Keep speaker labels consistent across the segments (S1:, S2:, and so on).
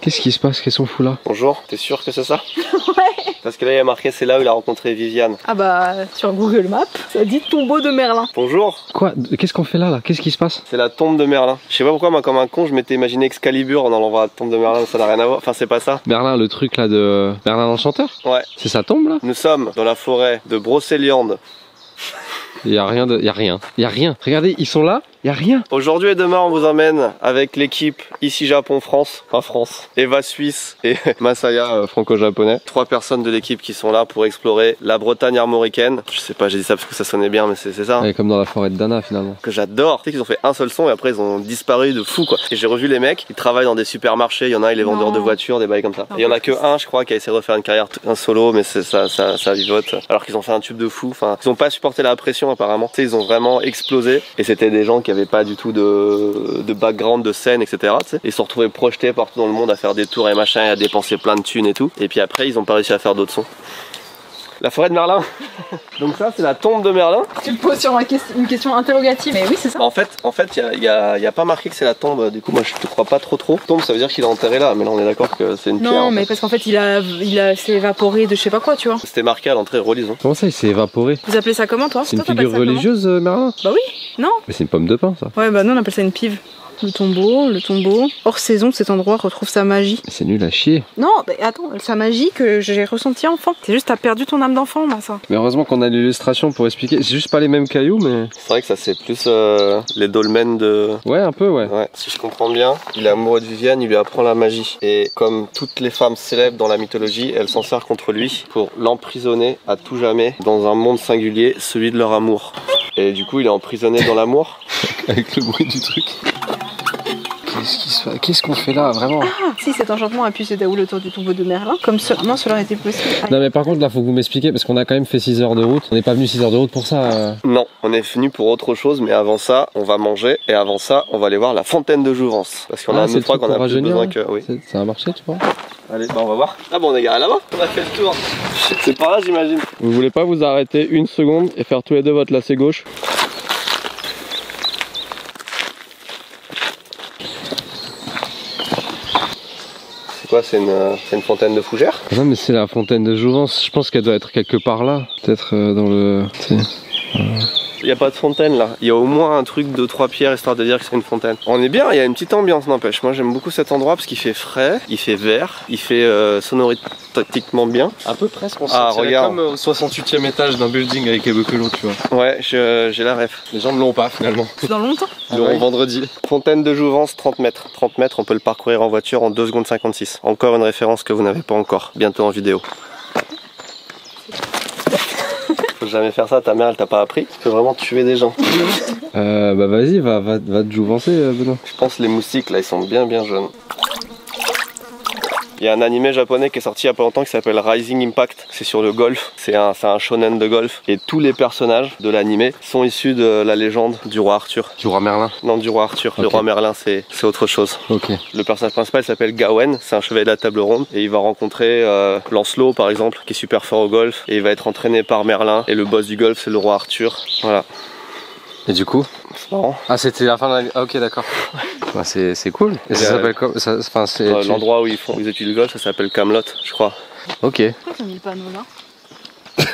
S1: Qu'est-ce qui se passe? Qu'est-ce qu'on fout là?
S2: Bonjour, t'es sûr que c'est ça?
S3: Ouais.
S2: Parce que là il y a marqué c'est là où il a rencontré Viviane.
S3: Ah bah sur Google Maps, ça dit tombeau de Merlin.
S2: Bonjour.
S1: Quoi? Qu'est-ce qu'on fait là? Qu'est-ce qui se passe?
S2: C'est la tombe de Merlin. Je sais pas pourquoi moi comme un con je m'étais imaginé Excalibur en allant voir la tombe de Merlin, ça n'a rien à voir. Enfin c'est pas ça.
S1: Merlin, le truc là de... Merlin l'enchanteur?
S2: Ouais.
S1: C'est sa tombe là?
S2: Nous sommes dans la forêt de Brocéliande.
S1: Il y a rien de... Il y a rien. Il y a rien. Regardez, ils sont là. Il y a rien.
S2: Aujourd'hui et demain on vous emmène avec l'équipe ici Japon France, enfin France, Eva Suisse et Masaya franco-japonais. 3 personnes de l'équipe qui sont là pour explorer la Bretagne armoricaine. Je sais pas, j'ai dit ça parce que ça sonnait bien mais c'est ça.
S1: Ouais, comme dans la forêt de Dana finalement.
S2: Que j'adore. Tu sais qu'ils ont fait un seul son et après ils ont disparu de fou quoi. Et j'ai revu les mecs, ils travaillent dans des supermarchés, il y en a il est vendeur de voitures, des bails comme ça. Et il y en a que un je crois qui a essayé de refaire une carrière un solo mais ça vivote. Alors qu'ils ont fait un tube de fou, enfin ils ont pas supporté la pression apparemment. Tu sais ils ont vraiment explosé et c'était des gens qui avaient pas du tout de background de scène etc. T'sais. Ils se sont retrouvés projetés partout dans le monde à faire des tours et machin, à dépenser plein de thunes et tout. Et puis après ils ont pas réussi à faire d'autres sons. La forêt de Merlin. Donc ça c'est la tombe de Merlin.
S3: Tu me poses sur une question interrogative. Mais oui c'est ça.
S2: En fait il y a pas marqué que c'est la tombe. Du coup moi je te crois pas trop. Tombe ça veut dire qu'il est enterré là. Mais là on est d'accord que c'est une pierre.
S3: Non mais parce qu'en fait il s'est évaporé de je sais pas quoi tu vois.
S2: C'était marqué à l'entrée relisons.
S1: Comment ça, il s'est évaporé?
S3: Vous appelez ça comment toi?
S1: C'est une
S3: Toi, t'appelles
S1: figure
S3: ça comment?
S1: religieuse, Merlin?
S3: Bah oui. Non.
S1: Mais c'est une pomme de pin ça.
S3: Ouais bah non on appelle ça une pive. Le tombeau. Hors saison, cet endroit retrouve sa magie.
S1: C'est nul à chier.
S3: Non, mais attends, sa magie que j'ai ressentie enfant. C'est juste, t'as perdu ton âme d'enfant, là, ça.
S1: Mais heureusement qu'on a l'illustration pour expliquer. C'est juste pas les mêmes cailloux, mais...
S2: C'est vrai que ça c'est plus les dolmens de...
S1: Ouais, un peu, ouais.
S2: Ouais, si je comprends bien, il est amoureux de Viviane, il lui apprend la magie. Et comme toutes les femmes célèbres dans la mythologie, elle s'en sert contre lui pour l'emprisonner à tout jamais dans un monde singulier, celui de leur amour. Et du coup, il est emprisonné dans l'amour.
S1: Avec le bruit du truc. Qu'est-ce qu'on fait là, vraiment?
S3: Ah, si cet enchantement a pu se dérouler autour du tombeau de Merlin, comme seulement cela aurait été possible.
S1: Non mais par contre là faut que vous m'expliquiez parce qu'on a quand même fait 6 heures de route. On n'est pas venu 6 heures de route pour ça.
S2: Non, on est venu pour autre chose, mais avant ça, on va manger. Et avant ça, on va aller voir la fontaine de Jouvence. Parce qu'on a un autre qu'on a plus besoin que... Oui.
S1: Ça a marché, tu vois?
S2: Allez, bah on va voir. Ah bon, on est garé là-bas. On a fait le tour. C'est par là, j'imagine.
S1: Vous voulez pas vous arrêter une seconde et faire tous les deux votre lacet gauche?
S2: C'est quoi? C'est une fontaine de fougères?
S1: Non mais c'est la fontaine de Jouvence. Je pense qu'elle doit être quelque part là. Peut-être dans le...
S2: Il n'y a pas de fontaine là, il y a au moins un truc de 3 pierres histoire de dire que c'est une fontaine. On est bien, il y a une petite ambiance n'empêche. Moi j'aime beaucoup cet endroit parce qu'il fait frais, il fait vert, il fait sonoristiquement bien.
S1: Un peu presque, on
S2: regarde.
S1: comme au 68e étage d'un building avec Ebekelon, tu vois.
S2: Ouais, j'ai la ref.
S1: Les gens ne l'ont pas finalement.
S3: C'est dans longtemps.
S2: Ils l'auront vendredi. Fontaine de Jouvence, 30 mètres. 30 mètres, on peut le parcourir en voiture en 2 secondes 56. Encore une référence que vous n'avez pas encore, bientôt en vidéo. Faut jamais faire ça, ta mère elle t'a pas appris. Tu peux vraiment tuer des gens.
S1: Bah vas-y, va te jouvencer Benoît.
S2: Je pense que les moustiques là ils sont bien jeunes. Il y a un animé japonais qui est sorti il y a pas longtemps qui s'appelle Rising Impact. C'est sur le golf. C'est un shonen de golf. Et tous les personnages de l'animé sont issus de la légende du roi Arthur.
S1: Du roi Merlin?
S2: Non, du roi Arthur.
S1: Okay.
S2: Le roi Merlin c'est autre chose.
S1: Ok.
S2: Le personnage principal s'appelle Gawain. C'est un chevalier de la table ronde. Et il va rencontrer Lancelot par exemple qui est super fort au golf. Et il va être entraîné par Merlin. Et le boss du golf c'est le roi Arthur. Voilà.
S1: Et du coup?
S2: C'est marrant.
S1: Ah c'était la fin de la... Ah, ok d'accord. Bah, c'est cool. Et ça s'appelle comme...
S2: L'endroit où ils étudient le golf ça s'appelle Camelot je crois.
S1: Ok.
S3: Pourquoi t'as mis le panneau là?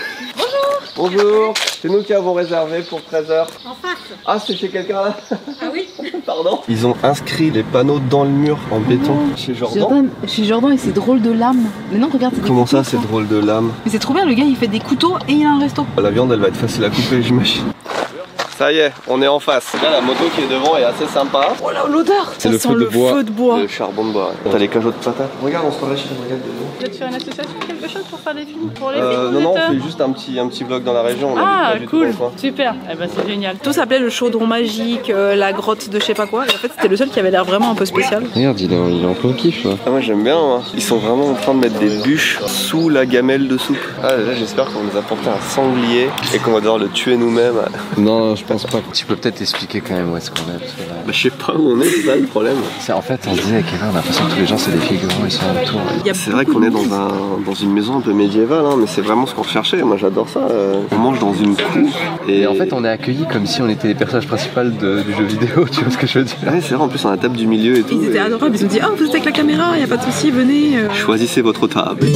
S2: Bonjour. C'est nous qui avons réservé pour 13h.
S3: En face.
S2: Ah c'est chez quelqu'un là?
S3: Ah oui.
S2: Pardon. Ils ont inscrit les panneaux dans le mur en béton chez Jordan.
S3: Chez Jordan et c'est drôle de lame. Mais non regarde.
S2: Comment ça c'est drôle de lame?
S3: Mais c'est trop bien, le gars il fait des couteaux et il a un resto.
S2: La viande elle va être facile à couper j'imagine. Ça y est, on est en face. Là, la moto qui est devant est assez sympa.
S3: Oh là, l'odeur.
S1: C'est le feu de bois.
S2: Le charbon de bois. T'as les cajots de patates. Regarde, on se relâche, regarde dedans.
S4: Tu veux te faire une association, quelque chose pour faire des films pour les films?
S2: Non, on fait juste un petit vlog dans la région. On
S4: Ah,
S2: habite pas du
S4: cool,
S2: tout dans le coin.
S4: super. Eh ben, c'est génial.
S3: Tout s'appelait le chaudron magique, la grotte de je sais pas quoi. Et en fait, c'était le seul qui avait l'air vraiment un peu spécial.
S1: Regarde, il est en plein kiff là.
S2: Ah, moi j'aime bien. Hein. Ils sont vraiment en train de mettre des bûches sous la gamelle de soupe. Ah, là, j'espère qu'on nous a porté un sanglier et qu'on va devoir le tuer nous-mêmes.
S1: Non, je pense pas. Tu peux peut-être expliquer quand même où est-ce qu'on est. Parce que là...
S2: Bah, je sais pas où on est, c'est ça le problème.
S1: En fait, on se disait avec Eva, on a l'impression que tous les gens c'est des figurants, ils sont autour.
S2: C'est vrai qu'on est dans une maison un peu médiévale, hein, mais c'est vraiment ce qu'on recherchait. Moi j'adore ça. On mange dans une cour.
S1: Et en fait, on est accueillis comme si on était les personnages principaux du jeu vidéo, tu vois ce que je veux dire?
S2: Ouais, c'est vrai, en plus on a la table du milieu et tout.
S3: Ils étaient adorables, ils ont dit oh vous êtes avec la caméra, y a pas de souci, venez.
S2: Choisissez votre table.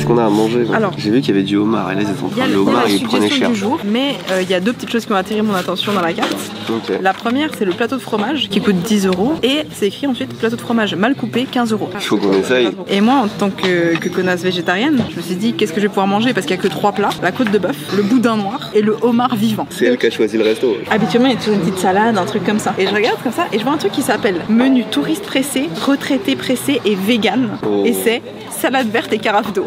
S2: Qu'on a à manger.
S3: Alors,
S2: j'ai vu qu'il y avait du homard et là ils étaient en train de le homard et ils prenaient cher.
S3: Du jour, mais il y a deux petites choses qui ont attiré mon attention dans la carte.
S2: Okay.
S3: La première c'est le plateau de fromage qui coûte 10 € et c'est écrit ensuite plateau de fromage mal coupé 15 €.
S2: Il faut qu'on essaye.
S3: Et moi en tant que connasse végétarienne, je me suis dit qu'est-ce que je vais pouvoir manger parce qu'il n'y a que 3 plats, la côte de bœuf, le boudin noir et le homard vivant.
S2: C'est elle qui a choisi le resto.
S3: Habituellement il y a toujours une petite salade, un truc comme ça. Et je regarde comme ça et je vois un truc qui s'appelle menu touriste pressé, retraité pressé et vegan.
S2: Oh.
S3: Et c'est salade verte et carafe d'eau.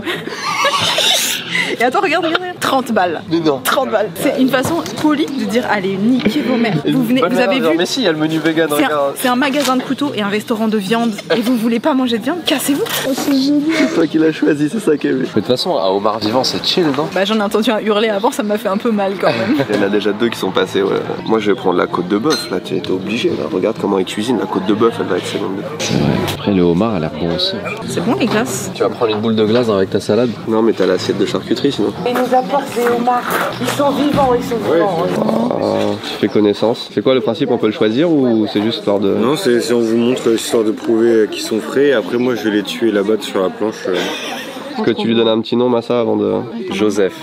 S3: Et attends, regarde, 30 balles.
S2: Mais non.
S3: 30 balles. C'est une façon polie de dire allez, niquez vos mères. Vous avez vu.
S2: Mais si, il y a le menu vegan, regarde.
S3: C'est un magasin de couteaux et un restaurant de viande. Et vous voulez pas manger de viande, cassez-vous. Oh, c'est génial.
S2: C'est toi qui l'as choisi, c'est ça qu'elle veut.
S1: De toute façon, un homard vivant, c'est chill, non?
S3: Bah, j'en ai entendu un hurler avant, ça m'a fait un peu mal quand même.
S2: Il y en a déjà 2 qui sont passés, ouais. Moi, je vais prendre la côte de bœuf, là, tu es obligé. Là. Regarde comment ils cuisinent, la côte de bœuf, elle va être excellente.
S1: C'est vrai. Après, le homard, elle a bon aussi.
S3: C'est bon les glaces.
S1: Tu vas prendre une boule de glace avec ta salade?
S2: Non, mais t'as l'assiette de charcuterie sinon.
S5: Ils nous apportent des homards. Ils sont vivants, ils sont vivants.
S2: Tu fais connaissance. C'est quoi le principe? On peut le choisir ou c'est juste histoire de...
S6: Non, c'est on vous montre histoire de prouver qu'ils sont frais. Après, moi, je vais les tuer là-bas sur la planche.
S2: Est-ce que tu lui donnes un petit nom, Massa, avant de...
S1: Joseph.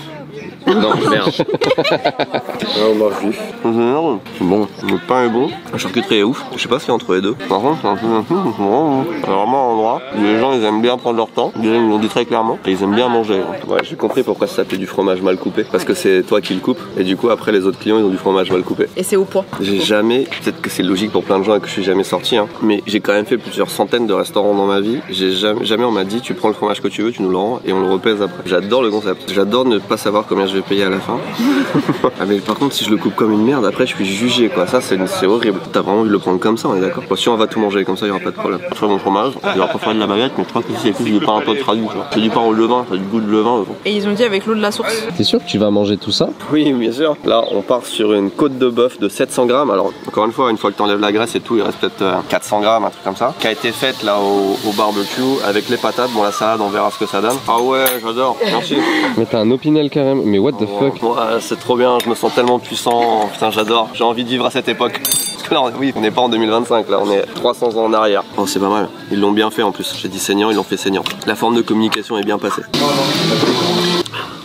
S1: Non, merde.
S6: Un homard vif.
S2: Bon, le pain est bon, la charcuterie est ouf. Je sais pas ce qu'il y a entre les deux. Par contre, c'est un peu vraiment un endroit où les gens ils aiment bien prendre leur temps. Ils l'ont dit très clairement. Et ils aiment bien manger. Ouais, j'ai compris pourquoi ça s'appelait du fromage mal coupé. Parce que c'est toi qui le coupes. Et du coup, après, les autres clients ils ont du fromage mal coupé.
S3: Et c'est au poids.
S2: J'ai jamais, peut-être que c'est logique pour plein de gens et que je suis jamais sorti, hein, mais j'ai quand même fait plusieurs centaines de restaurants dans ma vie. J'ai jamais on m'a dit tu prends le fromage que tu veux, tu nous le rends et on le repèse après. J'adore le concept. J'adore ne pas savoir combien je vais payer à la fin. Ah mais par contre si je le coupe comme une merde après je suis jugé quoi, ça c'est horrible. T'as vraiment envie de le prendre comme ça, on est d'accord? Si on va tout manger comme ça il y aura pas de problème. Très bon fromage, il aura pas fait de la baguette mais je crois que c'est plus du pain un peu traduit. C'est du pain au levain, ça a du goût de levain.
S3: Et ils ont dit avec l'eau de la source.
S1: T'es sûr que tu vas manger tout ça?
S2: Oui bien sûr. Là on part sur une côte de bœuf de 700 grammes. Alors encore une fois que t'enlèves la graisse et tout il reste peut-être 400 grammes, un truc comme ça. Qui a été faite là au barbecue avec les patates. Bon la salade on verra ce que ça donne. Ah ouais j'adore, merci.
S1: Mais t'as un opinel carrément, mais what the fuck?
S2: Ouais, c'est trop bien, je me sens tellement puissant, putain j'adore, j'ai envie de vivre à cette époque. Parce que là, oui, on n'est pas en 2025, là on est 300 ans en arrière. Oh c'est pas mal, ils l'ont bien fait en plus, j'ai dit saignant, ils l'ont fait saignant. La forme de communication est bien passée.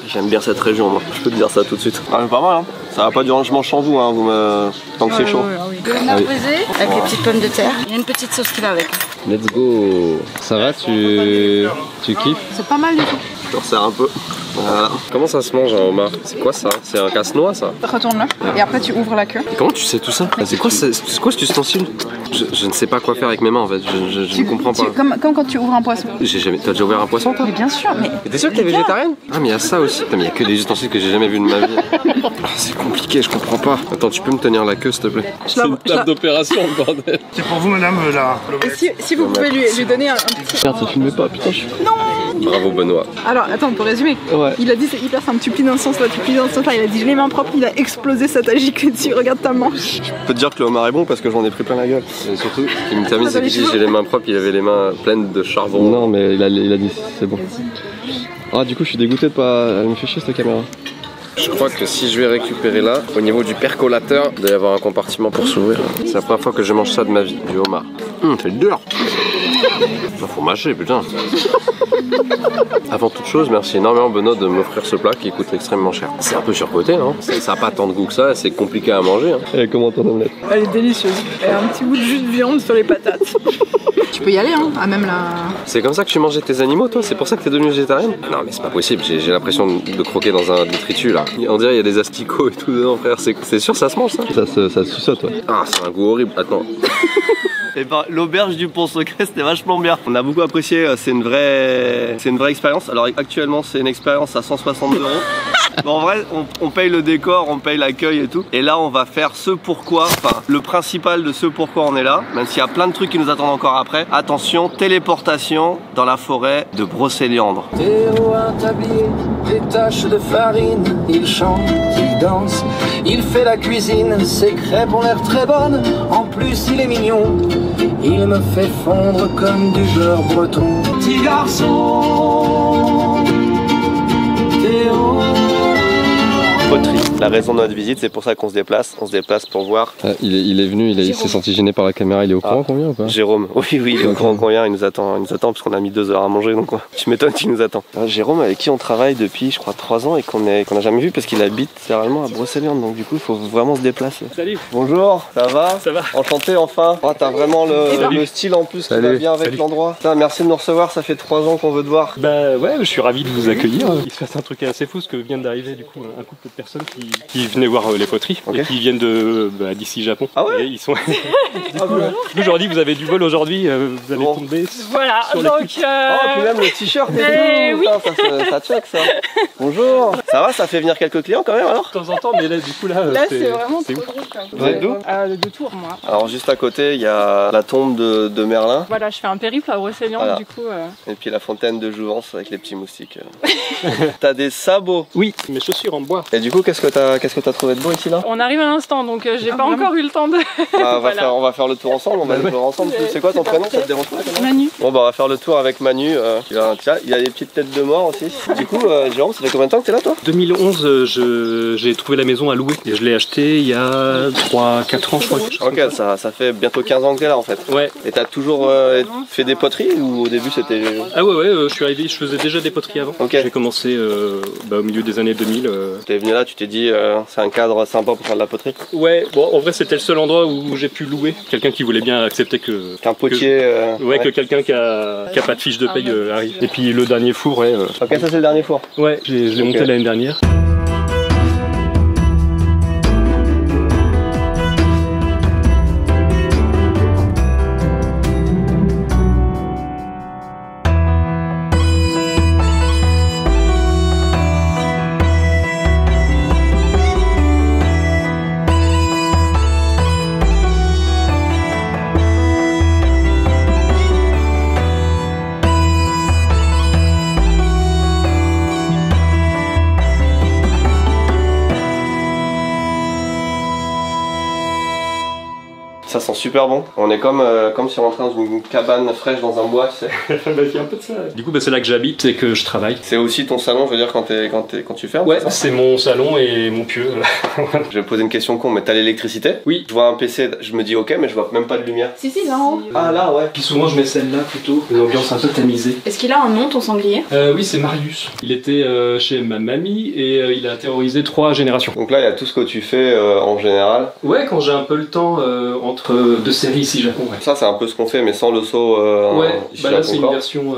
S2: J'aime bien cette région moi, je peux te dire ça tout de suite. Ah, c'est pas mal hein, ça va pas durer, je mange sans vous hein, tant que c'est chaud.
S5: Le homard braisé avec les petites pommes de terre. Il y a une petite sauce qui va avec.
S1: Let's go. Ça va, tu kiffes?
S3: C'est pas mal du tout.
S2: Je te resserre un peu. Voilà.
S1: Comment ça se mange un homard? C'est quoi ça? C'est un casse-noix ça?
S3: Retourne-le et après tu ouvres la queue.
S1: Et comment tu sais tout ça? C'est quoi cet ustensile? Je ne sais pas quoi faire avec mes mains en fait, je ne comprends pas.
S3: Comme quand tu ouvres un poisson.
S1: T'as déjà ouvert un poisson toi?
S3: Mais bien sûr, mais...
S1: T'es sûr que t'es végétarienne? Ah mais il y a ça aussi. Putain mais il y a que des ustensiles que j'ai jamais vu de ma vie. Ah, c'est compliqué, je comprends pas. Attends, tu peux me tenir la queue s'il te plaît? C'est une table d'opération bordel.
S6: C'est pour vous madame là.
S3: Et si vous pouvez lui donner un petit...
S1: Merde, ça filmait pas, putain je suis...
S3: Non.
S1: Bravo Benoît.
S3: Alors attends, pour résumer,
S1: ouais.
S3: Il a dit c'est hyper simple, tu plies dans ce sens là, tu plies dans ce sens là, il a dit j'ai les mains propres, il a explosé sa tagique dessus, regarde ta manche.
S2: Je peux te dire que le homard est bon parce que j'en ai pris plein la gueule.
S1: Et surtout, ce qui me termine c'est que j'ai les mains propres, il avait les mains pleines de charbon. Non mais il a dit c'est bon. Ah du coup je suis dégoûté de pas... Elle me fait chier cette caméra. Je crois que si je vais récupérer là, au niveau du percolateur, il doit y avoir un compartiment pour s'ouvrir. C'est la première fois que je mange ça de ma vie, du homard. C'est dur. Ça faut mâcher putain. Avant toute chose, merci énormément Benoît de m'offrir ce plat qui coûte extrêmement cher. C'est un peu surcoté non? Ça n'a pas tant de goût que ça, c'est compliqué à manger. Hein. Et comment ton omelette?
S3: Elle est délicieuse. Elle a un petit bout de jus de viande sur les patates. Tu peux y aller hein, à même la...
S1: C'est comme ça que tu mangeais tes animaux toi? C'est pour ça que t'es devenue végétarienne? Non mais c'est pas possible, j'ai l'impression de croquer dans un détritus là. On dirait il y a des asticots et tout dedans, frère. C'est sûr, ça se mange ça? Ça se suçote, ouais. Ah, c'est un goût horrible. Attends.
S2: Et ben l'auberge du Pont Secret c'était vachement bien. On a beaucoup apprécié, c'est une vraie expérience. Alors actuellement c'est une expérience à 160 €. Bon, en vrai on paye le décor, on paye l'accueil et tout. Et là on va faire ce pourquoi, enfin le principal de ce pourquoi on est là. Même s'il y a plein de trucs qui nous attendent encore après. Attention, téléportation dans la forêt de Brocéliande.
S7: Théo a un tablier, des taches de farine. Il chante, il danse, il fait la cuisine. Ses crêpes ont l'air très bonnes, en plus il est mignon. Il me fait fondre comme du beurre breton. Petit garçon, Théo.
S2: Poterie. La raison de notre visite, c'est pour ça qu'on se déplace. On se déplace pour voir.
S1: Il est venu, il s'est senti gêné par la caméra. Il est au courant combien ou pas?
S2: Jérôme, oui, il est au courant combien. Il nous attend parce qu'on a mis 2 heures à manger. Donc tu m'étonnes qu'il nous attend. Jérôme, avec qui on travaille depuis, je crois, 3 ans et qu'on n'a jamais vu parce qu'il habite littéralement à Brocéliande. Donc du coup, il faut vraiment se déplacer.
S8: Salut.
S2: Bonjour, ça va?
S8: Ça va.
S2: Enchanté enfin. Oh, t'as vraiment le style en plus qui va bien avec l'endroit. Merci de nous recevoir. Ça fait 3 ans qu'on veut te voir.
S8: Bah ouais, je suis ravi de vous accueillir. Il se passe un truc assez fou parce que vient d'arriver du coup un couple de personnes qui venaient voir les poteries et qui viennent d'ici Japon.
S2: Ah ouais.
S8: Et ils sont. Aujourd'hui, vous avez du vol aujourd'hui. Vous allez tomber.
S4: Voilà.
S8: Sur
S4: Donc.
S2: Oh, puis même le t-shirt et tout.
S4: Oui.
S2: Ça check ça. Bonjour. Ça va, ça fait venir quelques clients quand même alors?
S8: De temps en temps, mais là du coup là
S4: C'est vraiment trop
S8: ouf.
S4: gros.
S2: Vous êtes d'où?
S4: De Tours, moi.
S2: Alors juste à côté, il y a la tombe de Merlin.
S4: Voilà, je fais un périple à Brocéliande
S2: Voilà.
S4: du coup.
S2: Et puis la fontaine de Jouvence avec les petits moustiques. T'as des sabots.
S8: Oui, mes chaussures en bois.
S2: Et du coup, qu'est-ce que t'as trouvé de beau ici là?
S4: On arrive à l'instant, donc j'ai pas encore eu le temps de.
S2: On va faire le tour ensemble. On va le tour ensemble. C'est quoi ton prénom? Ça te dérange pas?
S4: Manu.
S2: Bon bah on va faire le tour avec Manu. Tiens, il y a des petites têtes de mort aussi. Du coup, Jérôme, ça fait combien de temps que t'es là toi?
S8: 2011, j'ai trouvé la maison à louer et je l'ai achetée il y a 3-4 ans je crois.
S2: Ok, ça fait bientôt 15 ans que t'es là en fait.
S8: Ouais.
S2: Et t'as toujours fait des poteries ou au début c'était...
S8: Ah ouais, je suis arrivé, je faisais déjà des poteries avant.
S2: Ok.
S8: J'ai commencé au milieu des années 2000.
S2: T'es venu là, tu t'es dit c'est un cadre sympa pour faire de la poterie?
S8: Ouais, bon en vrai c'était le seul endroit où j'ai pu louer. Quelqu'un qui voulait bien accepter qu'un
S2: potier...
S8: que quelqu'un qui a pas de fiche de paye arrive. Et puis le dernier four, ouais.
S2: Ok, ça c'est le dernier four.
S8: Ouais, je l'ai monté l'année dernière.
S2: Ça sent super bon. On est comme si on rentrait dans une cabane fraîche dans un bois, tu sais.
S8: Bah, il y a un peu de ça. Du coup, c'est là que j'habite et que je travaille.
S2: C'est aussi ton salon, je veux dire, quand tu fermes?
S8: Ouais, c'est mon salon et mon pieu.
S2: Je vais poser une question con, mais t'as l'électricité?
S8: Oui.
S2: Je vois un PC, je me dis ok, mais je vois même pas de lumière.
S3: Si, là en haut.
S2: Ah là, ouais.
S8: Puis souvent, je mets celle-là plutôt. Une ambiance un peu tamisée.
S3: Est-ce qu'il a un nom, ton sanglier?
S8: Oui, c'est Marius. Il était chez ma mamie et il a terrorisé 3 générations.
S2: Donc là, il y a tout ce que tu fais en général.
S8: Ouais, quand j'ai un peu le temps entre 2 séries ici Japon. Ouais.
S2: Ça, c'est un peu ce qu'on fait, mais sans le saut.
S8: Ouais,
S2: ici,
S8: bah là c'est une
S2: encore.
S8: version,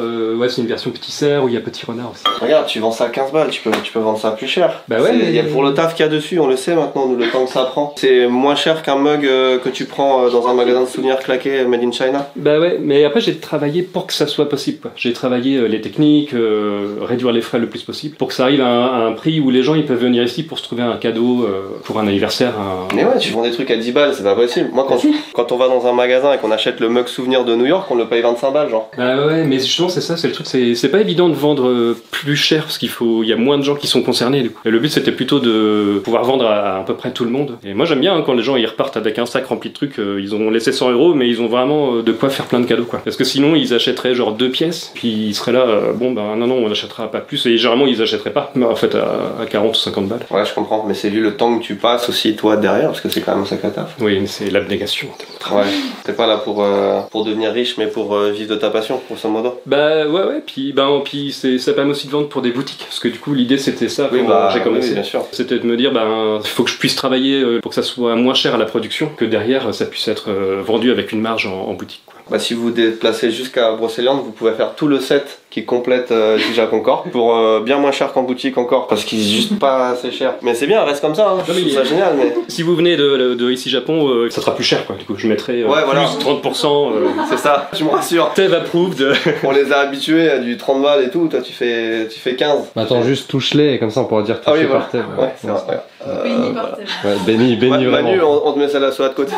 S8: c'est une version petit cerf où il y a petit renard aussi.
S2: Regarde, tu vends ça à 15 balles, tu peux vendre ça plus cher.
S8: Bah ouais,
S2: Il y a pour le taf qu'il y a dessus, on le sait maintenant, nous, le temps que ça prend. C'est moins cher qu'un mug que tu prends dans un magasin de souvenirs claqué made in China.
S8: Bah ouais, mais après j'ai travaillé pour que ça soit possible, quoi. J'ai travaillé les techniques, réduire les frais le plus possible, pour que ça arrive à un prix où les gens ils peuvent venir ici pour se trouver un cadeau pour un anniversaire.
S2: Mais ouais, tu vends des trucs à 10 balles, c'est pas possible. Moi, quand on va dans un magasin et qu'on achète le mug souvenir de New York, on le paye 25 balles, genre.
S8: Bah ouais, mais justement c'est ça, c'est le truc, c'est pas évident de vendre plus cher parce qu'il y a moins de gens qui sont concernés du coup. Et le but c'était plutôt de pouvoir vendre à peu près tout le monde. Et moi j'aime bien quand les gens ils repartent avec un sac rempli de trucs, ils ont laissé 100 €, mais ils ont vraiment de quoi faire plein de cadeaux, quoi. Parce que sinon ils achèteraient genre 2 pièces, puis ils seraient là, non, on achètera pas plus, et généralement ils achèteraient pas, en fait à 40 ou 50 balles.
S2: Ouais, je comprends, mais c'est vu le temps que tu passes aussi toi derrière, parce que c'est quand même un sacré taf.
S8: Oui, mais c'est l'abnégation de mon travail.
S2: Ouais, t'es pas là pour devenir riche, mais pour vivre de ta passion, grosso modo.
S8: Bah ouais, puis ça permet aussi de vendre pour des boutiques, parce que du coup l'idée c'était ça quand j'ai commencé.
S2: Oui, bien sûr.
S8: C'était de me dire, il faut que je puisse travailler pour que ça soit moins cher à la production, que derrière ça puisse être vendu avec une marge en boutique, quoi.
S2: Bah, si vous vous déplacez jusqu'à Brocéliande, vous pouvez faire tout le set qui complète Issija Concorde pour bien moins cher qu'en boutique encore, parce qu'il est juste pas assez cher. Mais c'est bien, reste comme ça, hein. C'est génial. Mais...
S8: Si vous venez de ici Japon, ça sera plus cher quoi. Du coup, je mettrai plus 30%.
S2: C'est ça, tu me rassures.
S8: Tev approved.
S2: On les a habitués à du 30 balles et tout, toi tu fais 15.
S1: Attends, juste touche-les et comme ça on pourra dire touché
S2: oui,
S1: par Tev.
S2: Ouais, c'est vrai.
S3: Béni par Tev.
S1: Ouais, béni vraiment.
S2: Manu, on te met celle-là sur de côté.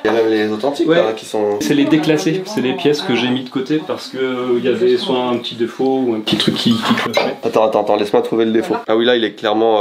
S2: Il y a même les authentiques là, qui sont...
S8: C'est les déclassés, c'est les pièces que j'ai mis de côté parce que il y avait soit un petit défaut ou un petit truc qui clochait.
S2: Attends, laisse-moi trouver le défaut. Ah oui, là il est clairement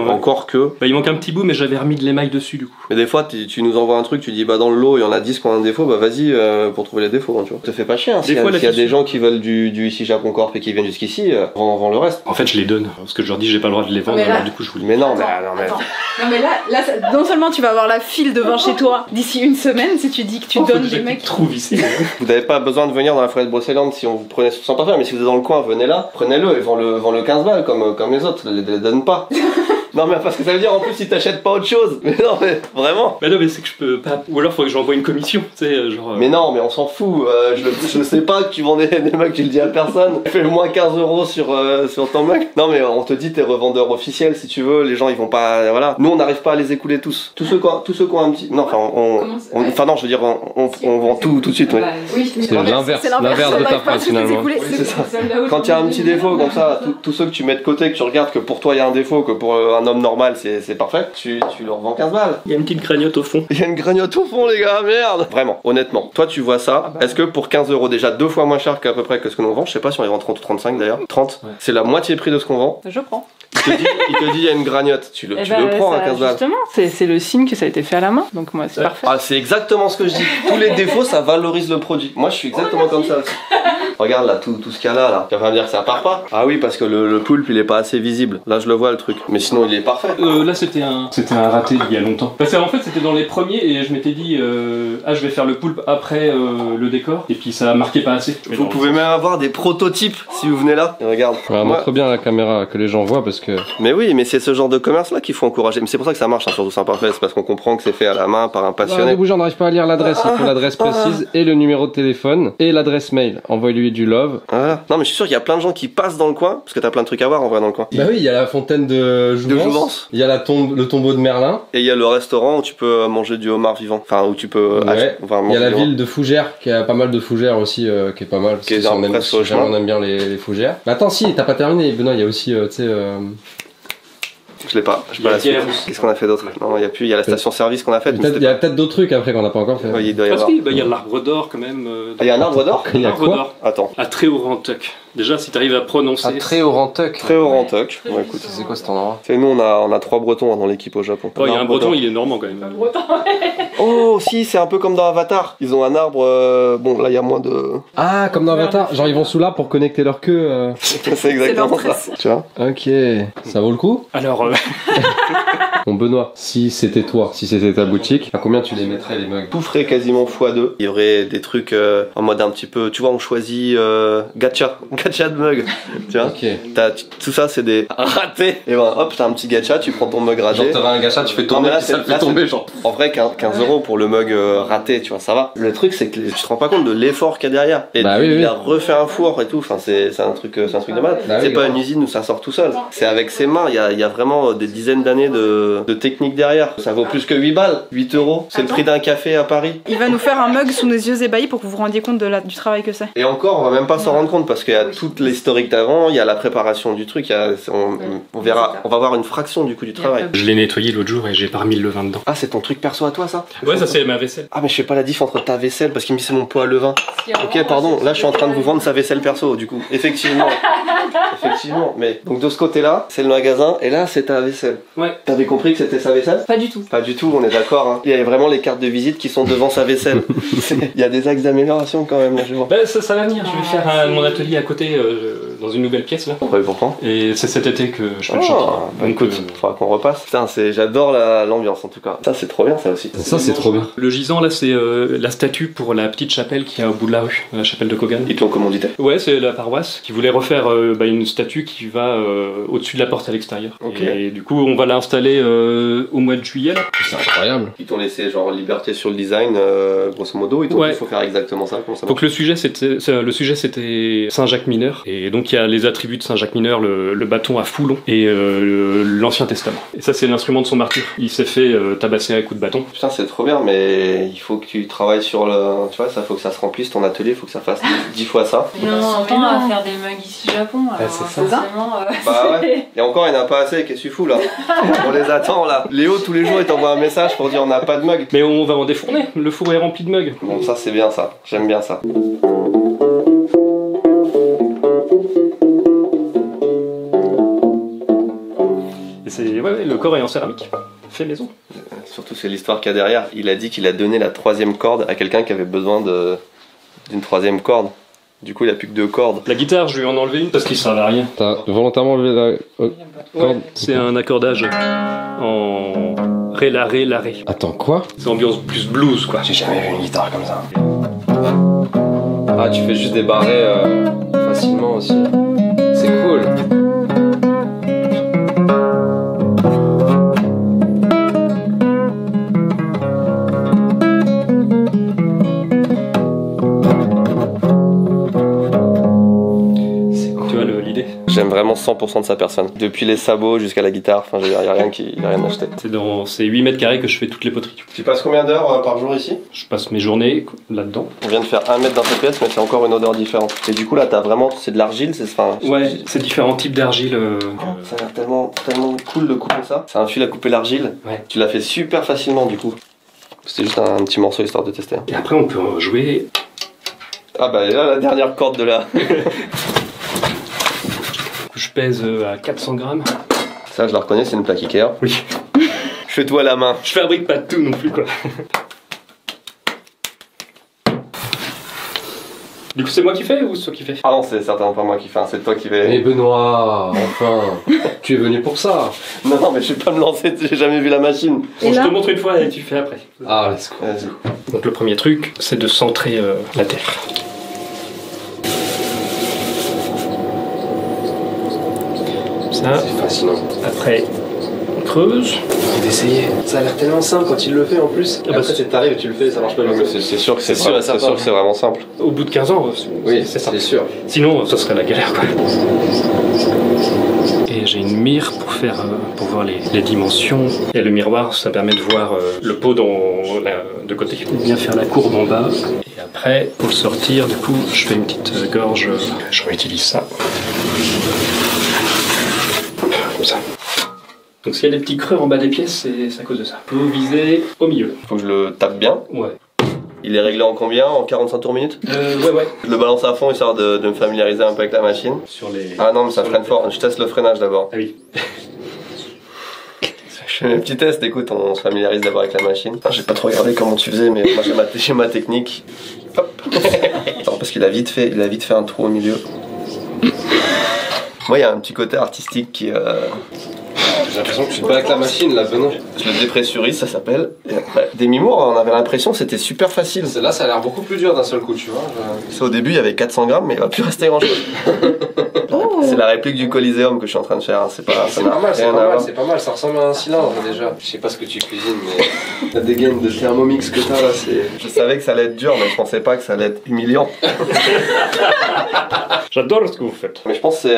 S2: encore que...
S8: Bah, il manque un petit bout mais j'avais remis de l'émail dessus du coup.
S2: Mais des fois tu nous envoies un truc, tu dis bah dans le lot il y en a 10 qui ont un défaut, bah vas-y pour trouver les défauts, hein, tu vois. Te fais pas chier, hein, s'il y a des gens qui veulent du Issija Concorde et qui viennent jusqu'ici, vend le reste.
S8: En fait je les donne, parce que je leur dis j'ai pas le droit de les vendre, alors du coup je vous les...
S2: Mais non,
S3: Non mais là, non seulement tu vas avoir la file devant chez toi d'ici une semaine si tu dis que tu donnes des mecs.
S8: Trouve ici.
S2: Vous n'avez pas besoin de venir dans la forêt de Brocéliande si on vous prenait sans parfum, mais si vous êtes dans le coin, venez là, prenez-le et vends-le 15 balles comme les autres, les donne pas. Non mais parce que ça veut dire en plus si t'achètes pas autre chose. Mais non mais vraiment.
S8: Mais non mais c'est que je peux pas. Ou alors faut que j'envoie une commission, tu sais genre.
S2: Mais non mais on s'en fout. Je sais pas que tu vends des mugs, tu le dis à personne. Fais le moins 15 € sur ton mug. Non mais on te dit t'es revendeur officiel si tu veux. Les gens ils vont pas. Voilà. Nous on n'arrive pas à les écouler tous. Tous ceux qui ont un petit. Non enfin non je veux dire on vend tout de suite.
S3: Oui.
S1: C'est l'inverse de ta phrase finalement.
S2: Oui, c'est ça. Quand il y a un petit défaut comme ça, tous ceux que tu mets de côté, que tu regardes que pour toi il y a un défaut, que pour un homme normal c'est parfait, tu leur vends 15 balles.
S8: Il y a une petite gragnotte au fond.
S2: Il y a une gragnotte au fond les gars, merde. Vraiment, honnêtement, toi tu vois ça, est-ce que pour 15 € déjà 2 fois moins cher qu'à peu près que ce que l'on vend, je sais pas si on les vend 30 ou 35 d'ailleurs, 30, c'est la moitié prix de ce qu'on vend.
S4: Je prends.
S2: Il te dit il y a une gragnotte, tu le prends à 15 balles.
S4: Justement, c'est le signe que ça a été fait à la main, donc moi c'est parfait.
S2: Ah c'est exactement ce que je dis, tous les défauts ça valorise le produit. Moi je suis exactement comme ça aussi. Regarde là, tout ce qu'il y a là. Tu vas pas me dire que ça part pas? Ah oui, parce que le poulpe il est pas assez visible. Là je le vois le truc, mais sinon il est parfait.
S8: Là c'était un raté il y a longtemps. Parce qu'en fait c'était dans les premiers et je m'étais dit je vais faire le poulpe après le décor et puis ça marquait pas assez.
S2: Vous pouvez même avoir des prototypes si vous venez là. Et regarde.
S1: Ouais, montre bien la caméra que les gens voient parce que.
S2: Mais oui, mais c'est ce genre de commerce là qu'il faut encourager. Mais c'est pour ça que ça marche hein, surtout Simparfait, c'est parce qu'on comprend que c'est fait à la main par un passionné.
S1: Les gens n'arrivent pas à lire l'adresse, il faut l'adresse précise et le numéro de téléphone et l'adresse mail. Envoyez-lui du love.
S2: Voilà. Non mais je suis sûr qu'il y a plein de gens qui passent dans le coin parce que t'as plein de trucs à voir en vrai dans le coin.
S1: Bah oui, il y a la fontaine de Jouvence. Il y a le tombeau de Merlin.
S2: Et il y a le restaurant où tu peux manger du homard vivant. Enfin où tu peux acheter. Enfin,
S1: il y a la ville de Fougères qui a pas mal de fougères aussi qui est pas mal. Parce que on aime bien les fougères. Mais attends si, t'as pas terminé Benoît, il y a aussi tu sais.
S2: Je l'ai pas, je sais pas la suite. Qu'est-ce qu'on a fait d'autre? Non, il y a plus, il y a la station-service qu'on a faite.
S1: Il y a peut-être d'autres trucs après qu'on n'a pas encore fait.
S2: Oui, il doit y avoir.
S8: Parce qu'il y a l'arbre d'or quand même.
S2: Il y a un arbre d'or?
S1: Il y a quoi?
S2: Attends.
S8: À Tréorantuc. Déjà, si t'arrives à prononcer.
S1: À Tréorantuc.
S2: Tréorantuc. Bon, écoute,
S1: c'est quoi cet endroit?
S2: Nous, on a 3 Bretons dans l'équipe au Japon.
S8: Il y a un Breton, il est normand quand même.
S2: Oh, si, c'est un peu comme dans Avatar. Ils ont un arbre. Bon, là, il y a moins de.
S1: Ah, comme dans Avatar. Genre, ils vont sous l'arbre pour connecter leur queue.
S2: C'est exactement ça. Tu vois?
S1: Ok. Ça vaut le coup?
S8: Alors.
S1: Bon, Benoît, si c'était toi, si c'était ta boutique, à combien tu les mettrais les mugs?
S2: Tout ferait quasiment x2. Il y aurait des trucs en mode un petit peu. Tu vois, on choisit gacha de mug. Tu vois?
S1: Okay.
S2: Tout ça, c'est des ratés. Et ben hop, t'as un petit gacha, tu prends ton mug raté.
S1: Genre, t'auras un gacha, tu fais tomber, puis ça le fait tomber, genre.
S2: En vrai, 15 € pour le mug raté, tu vois, ça va. Le truc, c'est que tu te rends pas compte de l'effort qu'il y a derrière. Et il a refait un four et tout. Enfin, c'est un truc de mal. C'est pas une usine où ça sort tout seul. C'est avec ses mains. Il y a vraiment des dizaines d'années de technique derrière. Ça vaut plus que 8 balles. 8 €. C'est le prix d'un café à Paris.
S3: Il va nous faire un mug sous nos yeux ébahis pour que vous vous rendiez compte du travail que c'est.
S2: Et encore, on va même pas s'en rendre compte parce qu'il y a toute l'historique d'avant, il y a la préparation du truc, on verra, on va voir une fraction du coup du travail.
S8: Je l'ai nettoyé l'autre jour et j'ai pas remis le levain dedans.
S2: Ah, c'est ton truc perso à toi ça?
S8: Ouais, ça c'est ma vaisselle.
S2: Ah, mais je fais pas la diff entre ta vaisselle parce qu'il me dit c'est mon pot à levain. Ok, pardon, là je suis en train de vous vendre sa vaisselle perso du coup. Effectivement. Mais donc de ce côté-là, c'est le magasin et là c'est ta vaisselle.
S8: Ouais.
S2: T'avais compris que c'était sa vaisselle?
S4: Pas du tout.
S2: Pas du tout, on est d'accord. Hein. Il y a vraiment les cartes de visite qui sont devant sa vaisselle. Il y a des axes d'amélioration quand même là, je vois.
S8: Bah ça va venir, je vais faire mon atelier à côté. dans une nouvelle pièce là.
S2: Ouais, pourquoi?
S8: Et c'est cet été que je fais le chantier.
S2: Bah écoute, faudra qu'on repasse. Putain, j'adore l'ambiance en tout cas. Ça c'est trop bien ça aussi.
S1: Ça c'est trop bien.
S8: Le gisant là c'est la statue pour la petite chapelle qui est au bout de la rue, la chapelle de Kogan.
S2: Ils t'ont commandité?
S8: Ouais, c'est la paroisse qui voulait refaire une statue qui va au-dessus de la porte à l'extérieur.
S2: Okay.
S8: Et du coup on va l'installer au mois de juillet là.
S1: C'est incroyable.
S2: Ils t'ont laissé genre liberté sur le design grosso modo, ils t'ont dit il faut faire exactement ça, comment ça marche?
S8: Donc le sujet c'était Saint-Jacques mineur, et donc il y a les attributs de Saint-Jacques mineur, le bâton à foulon et l'Ancien Testament. Et ça c'est l'instrument de son martyr. Il s'est fait tabasser à coups de bâton.
S2: Putain c'est trop bien, mais il faut que tu travailles sur le... Tu vois, ça faut que ça se remplisse ton atelier, il faut que ça fasse 10 fois ça.
S9: Et on s'entend à faire des mugs ici au Japon, alors
S1: c'est ça.
S2: Bah ouais, et encore il n'y en a pas assez, qu'est-ce que tu fous là? On les attend là. Léo tous les jours il t'envoie un message pour dire on n'a pas de mug.
S8: Mais on va en défourner, le four est rempli de mugs.
S2: Bon ça c'est bien ça, j'aime bien ça.
S8: Et c'est le corps est en céramique, fait maison.
S2: Surtout c'est l'histoire qu'il y a derrière. Il a dit qu'il a donné la 3e corde à quelqu'un qui avait besoin d'une 3e corde. Du coup il a plus que 2 cordes.
S8: La guitare je lui en ai enlevé une parce qu'il servait à rien.
S1: T'as volontairement enlevé la corde?
S8: C'est un accordage en ré la ré la ré.
S1: Attends quoi?
S8: C'est ambiance plus blues quoi.
S1: J'ai jamais vu une guitare comme ça. Ah tu fais juste des barrés facilement aussi. C'est cool.
S2: J'aime vraiment 100% de sa personne. Depuis les sabots jusqu'à la guitare, enfin il n'y a rien acheté.
S8: C'est dans ces 8 mètres carrés que je fais toutes les poteries.
S2: Tu passes combien d'heures par jour ici?
S8: Je passe mes journées là-dedans.
S2: On vient de faire 1 mètre dans cette pièce, mais c'est encore une odeur différente. Et du coup là t'as vraiment, c'est de l'argile,
S8: Ouais, c'est différents types d'argile.
S2: Ça a l'air tellement cool de couper ça. C'est un fil à couper l'argile.
S8: Ouais.
S2: Tu l'as fait super facilement du coup. C'était juste un petit morceau histoire de tester.
S8: Et après on peut en jouer.
S2: Ah bah là la dernière corde de là.
S8: Je pèse à 400 grammes.
S2: Ça je la reconnais, c'est une plaque Ikea.
S8: Oui.
S2: Fais tout à la main.
S8: Je fabrique pas de tout non plus quoi. Du coup c'est moi qui fais ou c'est toi qui fais?
S2: Ah non c'est certainement pas moi qui fais, c'est toi qui fais.
S1: Mais Benoît, enfin, tu es venu pour ça.
S2: Non mais je vais pas me lancer, j'ai jamais vu la machine.
S8: Bon, je te montre une fois et tu fais après.
S1: Ah let's go.
S2: Vas-y.
S8: Donc le premier truc c'est de centrer la terre. Ça.
S1: C'est fascinant.
S8: Après, on creuse.
S1: Et d'essayer. Ça a l'air tellement simple quand il le fait en plus.
S2: Après t'arrives et tu le fais, ça marche pas. C'est sûr que c'est vraiment simple.
S8: Au bout de 15 ans,
S1: oui,
S8: c'est simple.
S1: C'est sûr.
S8: Sinon, ça serait la galère quoi. Et j'ai une mire pour voir les dimensions. Et le miroir, ça permet de voir le pot de côté. Bien faire la courbe en bas. Et après, pour le sortir, du coup, je fais une petite gorge. Je réutilise ça. Comme ça. Donc s'il y a des petits creux en bas des pièces, c'est à cause de ça. Faut viser au milieu.
S2: Faut que je le tape bien.
S8: Ouais.
S2: Il est réglé en combien? En 45 tours minutes?
S8: Ouais.
S2: Je le balance à fond histoire de me familiariser un peu avec la machine.
S8: Sur les...
S2: Ah non mais ça freine fort, je teste le freinage d'abord.
S8: Ah oui.
S2: Je fais mes petits tests, écoute, on se familiarise d'abord avec la machine. J'ai pas trop regardé comment tu faisais, mais moi j'ai ma technique. Hop. Attends, parce qu'il a vite fait un trou au milieu. Moi il y a un petit côté artistique qui...
S1: J'ai l'impression que tu te bats avec la machine là, Benoît.
S2: Je le dépressurise, ça s'appelle. Et après, des mimours, on avait l'impression que c'était super facile.
S1: Là, ça a l'air beaucoup plus dur d'un seul coup, tu vois.
S2: C'est au début, il y avait 400 grammes, mais il va plus rester grand chose. C'est la réplique du Coliseum que je suis en train de faire. C'est
S1: normal, c'est pas mal. Ça ressemble à un cylindre déjà. Je sais pas ce que tu cuisines, mais la dégaine de Thermomix que t'as là, c'est.
S2: Je savais que ça allait être dur, mais je pensais pas que ça allait être humiliant.
S8: J'adore ce que vous faites.
S2: Mais je pense que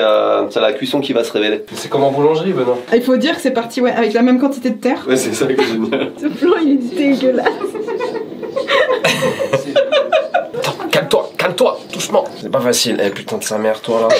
S2: c'est la cuisson qui va se révéler.
S1: C'est comme en boulangerie, Benoît.
S3: Il faut dire que c'est parti avec la même quantité de terre.
S2: Ouais, c'est ça qui est génial.
S3: Ce plan il est dégueulasse.
S1: Attends, calme-toi, doucement. C'est pas facile. Eh putain de sa mère, toi là.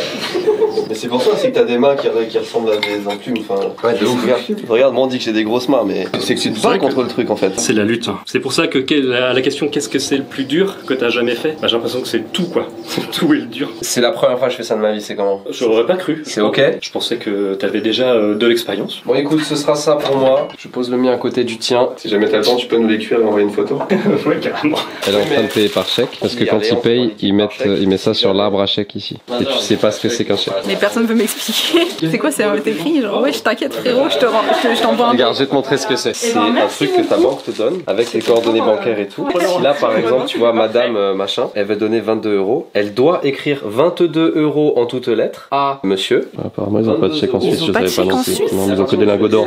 S2: Mais c'est pour ça aussi que t'as des mains qui ressemblent à des enclumes. Enfin, ouais, de ouf. Regarde, moi on dit que j'ai des grosses mains, mais c'est que tu te bats contre le truc en fait.
S8: C'est la lutte. C'est pour ça que la question qu'est-ce que c'est le plus dur que t'as jamais fait, bah, j'ai l'impression que c'est tout quoi. Tout est le dur.
S2: C'est la première fois que je fais ça de ma vie, c'est comment?
S8: Je l'aurais pas cru.
S2: C'est ok.
S8: Je pensais que t'avais déjà de l'expérience.
S2: Bon écoute, ce sera ça pour moi. Je pose le mien à côté du tien. Si jamais t'as le temps, tu peux nous les cuire et envoyer une photo.
S8: Ouais, carrément.
S1: Elle est en train de payer par chèque parce que quand ils payent, ils mettent ça sur l'arbre à chèque ici. Et tu sais pas ce que c'est qu'un chèque.
S3: Mais personne veut m'expliquer. C'est quoi, c'est écrit genre ouais, je t'inquiète frérot, je t'envoie un.
S1: Regarde, je vais te montrer ce que c'est.
S2: C'est un truc que ta banque te donne avec les coordonnées bancaires et tout. Si là par exemple, tu vois madame machin, elle veut donner 22 €, elle doit écrire 22 € en toutes lettres à monsieur.
S1: Apparemment, ils ont pas de chèque en Suisse, je savais pas non plus. Non, ils ont que des lingots d'or.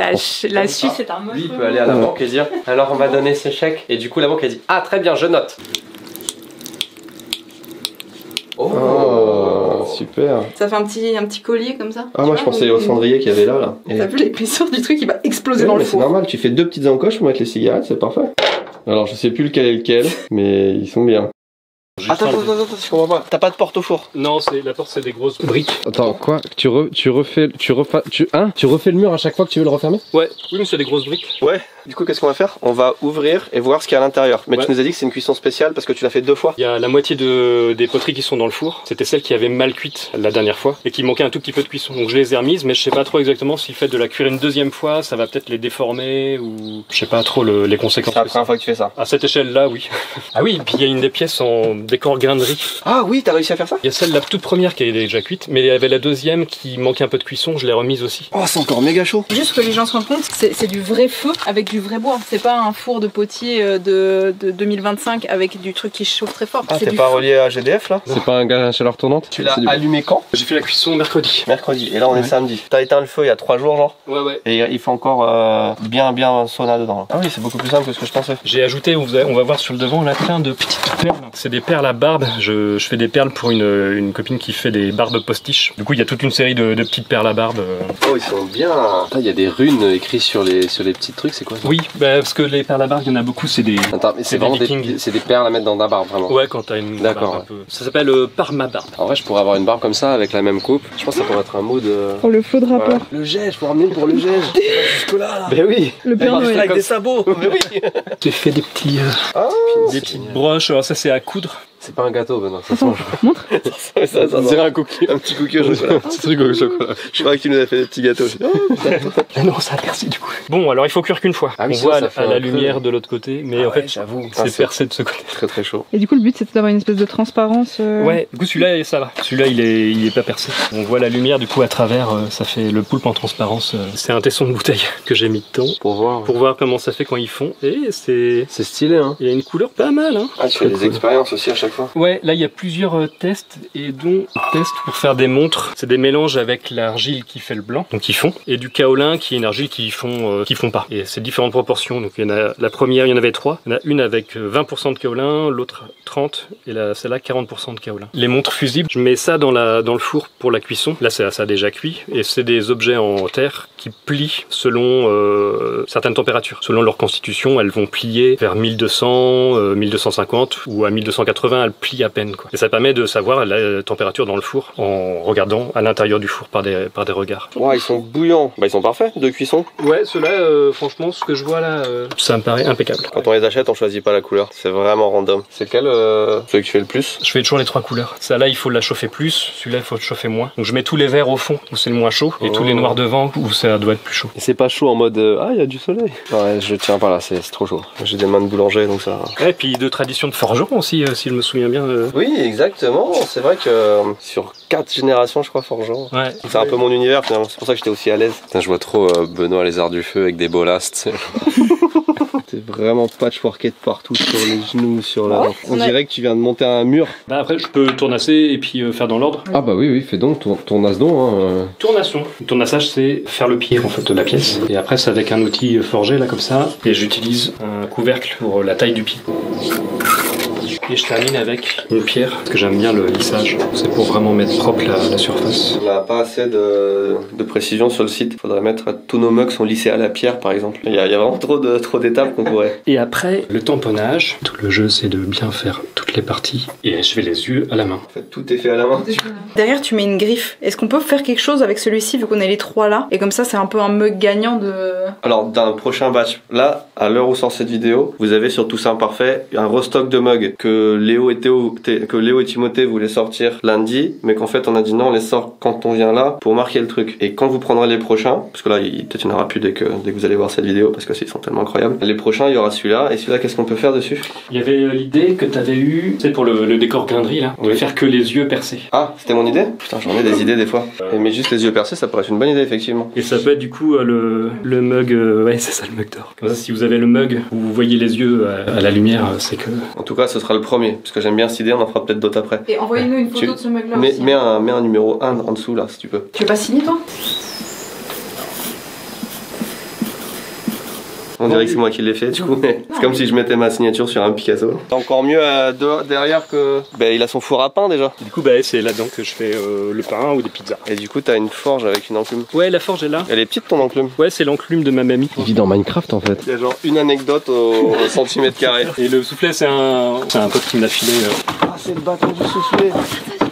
S4: La Suisse, c'est un mot.
S2: Lui, il peut aller à la banque et dire alors on va donner ce chèque. Et du coup, la banque elle dit ah très bien, je note.
S1: Oh, super.
S3: Ça fait un petit collier comme ça.
S2: Ah moi je pensais au cendrier qu'il y avait là.
S3: T'as vu l'épaisseur du truc, il va exploser dans le
S2: mais c'est
S3: four.
S2: normal, tu fais 2 petites encoches pour mettre les cigarettes, c'est parfait.
S1: Alors, je sais plus lequel est lequel, mais ils sont bien.
S2: Attends, je comprends pas. T'as pas de porte au four?
S8: Non, la porte c'est des grosses briques.
S1: Attends, quoi? Tu refais le mur à chaque fois que tu veux le refermer?
S8: Ouais, oui mais c'est des grosses briques.
S2: Ouais. Du coup, qu'est-ce qu'on va faire? On va ouvrir et voir ce qu'il y a à l'intérieur. Mais tu nous as dit que c'est une cuisson spéciale parce que tu l'as fait 2 fois.
S8: Il y a la moitié des poteries qui sont dans le four. C'était celles qui avaient mal cuite la dernière fois et qui manquaient un tout petit peu de cuisson. Donc je les ai remises, mais je sais pas trop exactement si le fait de la cuire une deuxième fois, ça va peut-être les déformer ou je sais pas trop les conséquences.
S2: C'est la première fois que tu fais ça?
S8: À cette échelle-là, oui. Ah oui, et puis il y a une des pièces en décor grainerie.
S2: Ah oui, t'as réussi à faire ça?
S8: Il y a celle la toute première qui est déjà cuite, mais il y avait la deuxième qui manquait un peu de cuisson, je l'ai remise aussi.
S2: Oh, c'est encore méga chaud.
S3: Juste que les gens se rendent compte, c'est du vrai feu avec du vrai bois. C'est pas un four de potier de 2025 avec du truc qui chauffe très fort.
S2: Ah, t'es pas relié à GDF là?
S1: C'est pas un gaz à chaleur tournante?
S2: Tu l'as allumé quand?
S8: J'ai fait la cuisson mercredi.
S2: Mercredi, et là on est samedi. T'as éteint le feu il y a 3 jours genre?
S8: Ouais.
S2: Et il fait encore bien sauna dedans là. Ah oui, c'est beaucoup plus simple que ce que je pensais.
S8: J'ai ajouté, on va voir sur le devant là, plein de petites perles. C'est des perles à barbe, je fais des perles pour une copine qui fait des barbes postiches. Du coup il y a toute une série de petites perles à barbe.
S2: Oh, ils sont bien.
S1: Il y a des runes écrites sur les petits trucs, c'est quoi ça?
S8: Oui, parce que les perles à barbe, il y en a beaucoup, c'est des.
S1: Attends, mais c'est vraiment des perles à mettre dans ta barbe, vraiment.
S8: Ouais, quand t'as une barbe un peu. Ça s'appelle parma-barbe.
S1: En vrai, je pourrais avoir une barbe comme ça avec la même coupe. Je pense que ça pourrait être un mot de.
S3: Oh, le flot de rappeur.
S2: Le gel, je peux ramener pour le gel. Jusque là.
S1: Ben oui.
S3: Le Père Noël.
S2: Avec des sabots. Mais oui.
S8: J'ai fait des petits. Des petites broches. Alors ça, c'est à coudre.
S1: C'est pas un gâteau, Benoît. Ça se mange.
S3: Montre.
S2: ça
S1: dirait un cookie.
S2: Un petit cookie au chocolat.
S1: Un petit truc au chocolat.
S2: Je crois que tu nous as fait des petits gâteaux.
S8: Non, ça a percé du coup. Bon, alors il faut cuire qu'une fois.
S1: Ah oui,
S8: on voit
S1: ça
S8: à la lumière de l'autre côté, mais en fait,
S2: j'avoue,
S8: c'est percé de ce côté.
S1: Très très chaud.
S3: Et du coup, le but c'était d'avoir une espèce de transparence.
S8: Ouais, du coup, celui-là, ça va. Celui-là, il est pas percé. On voit la lumière du coup à travers, ça fait le poulpe en transparence. C'est un tesson de bouteille que j'ai mis dedans
S1: pour voir
S8: comment ça fait quand ils font. Et c'est
S1: stylé, hein.
S8: Il y a une couleur pas mal, hein.
S2: Ah, tu fais des expériences aussi à chaque fois.
S8: Ouais, là, il y a plusieurs tests et dont tests pour faire des montres. C'est des mélanges avec l'argile qui fait le blanc, donc ils font, et du kaolin qui est une argile qui font pas. Et c'est différentes proportions. Donc il y en a la première, il y en avait 3. Il y en a une avec 20% de kaolin, l'autre 30 et celle-là 40% de kaolin. Les montres fusibles, je mets ça dans le four pour la cuisson. Là ça a déjà cuit et c'est des objets en terre qui plient selon certaines températures. Selon leur constitution, elles vont plier vers 1200, 1250 ou à 1280, elles plient à peine, quoi. Et ça permet de savoir la température dans le four en regardant à l'intérieur du four par des regards.
S2: Wow, ils sont bouillants. Bah ils sont parfaits de cuisson.
S8: Ouais, ceux-là, franchement, ce que je vois là, ça me paraît impeccable.
S2: Quand on les achète, on choisit pas la couleur. C'est vraiment random. C'est quel celui que tu fais le plus?
S8: Je fais toujours les 3 couleurs. Ça là, il faut la chauffer plus. Celui-là, il faut le chauffer moins. Donc je mets tous les verts au fond où c'est le moins chaud et tous les noirs devant où ça doit être plus chaud.
S1: Et c'est pas chaud en mode ah il y a du soleil. Ouais, je tiens pas là, c'est trop chaud.
S2: J'ai des mains de boulanger donc ça.
S8: Et puis de tradition de forgeron aussi, si je me souviens bien.
S2: Oui, exactement. C'est vrai que sur 4 générations, je crois, forgeron.
S8: Ouais.
S2: C'est un peu mon univers finalement. C'est pour ça que j'étais aussi à l'aise.
S1: Putain, je vois trop Benoît les arts du feu avec des bolasses, tu sais. T'es vraiment patchworké de partout sur les genoux, sur la. On dirait que tu viens de monter un mur.
S8: Bah après, je peux tournasser et puis faire dans l'ordre.
S1: Ah bah oui, fais donc, tournasse donc. Hein.
S8: Tournation. Le tournassage, c'est faire le pied en fait de la pièce. Et après, c'est avec un outil forgé là comme ça. Et j'utilise un couvercle pour la taille du pied. Et je termine avec une pierre, parce que j'aime bien le lissage. C'est pour vraiment mettre propre la surface.
S2: On n'a pas assez de précision sur le site. Il faudrait mettre tous nos mugs sont lissés à la pierre, par exemple. Il y a vraiment trop d'étapes qu'on pourrait.
S8: Et après, le tamponnage. Tout le jeu, c'est de bien faire toutes les parties et je fais les yeux à la main.
S2: En fait, tout est fait à la main.
S3: Derrière, tu mets une griffe. Est-ce qu'on peut faire quelque chose avec celui-ci vu qu'on a les 3 là? Et comme ça, c'est un peu un mug gagnant de...
S2: Alors, dans le prochain batch, là, à l'heure où sort cette vidéo, vous avez sur Tout ça imparfait un restock de mugs que Léo et Timothée voulaient sortir lundi, mais qu'en fait, on a dit non, on les sort quand on vient là pour marquer le truc. Et quand vous prendrez les prochains, parce que là, peut-être il n'y en aura plus dès que vous allez voir cette vidéo, parce que ils sont tellement incroyables. Les prochains, il y aura celui-là. Et celui-là, qu'est-ce qu'on peut faire dessus?
S8: Il y avait l'idée que t'avais eu, tu sais, pour le décor guinderie là, on voulait faire que les yeux percés.
S2: Ah, c'était mon idée? Putain, j'en ai des idées des fois. Mais juste les yeux percés, ça pourrait être une bonne idée, effectivement.
S8: Et ça peut être du coup le mug, ouais, c'est ça le mug d'or. Comme ça, si vous avez le mug où vous voyez les yeux à la lumière, c'est que...
S2: En tout cas, ce sera le premier, parce que j'aime bien cette idée, on en fera peut-être d'autres après.
S3: Et envoyez-nous une photo de ce mug là aussi.
S2: Mets un numéro 1 en dessous là, si tu peux.
S3: Tu veux pas signer toi?
S2: On dirait que c'est moi qui l'ai fait du coup, mais c'est comme si je mettais ma signature sur un Picasso. C'est encore mieux derrière que... Ben, il a son four à pain déjà.
S8: Du coup, c'est là-dedans que je fais le pain ou des pizzas.
S2: Et du coup, t'as une forge avec une enclume.
S8: Ouais, la forge est là.
S2: Elle est petite ton enclume?
S8: Ouais, c'est l'enclume de ma mamie.
S1: Il vit dans Minecraft en fait.
S2: Il y a genre une anecdote au centimètre carré.
S8: Et le soufflet, c'est un pote qui me l'a filé.
S2: Ah, c'est le bâton du soufflet.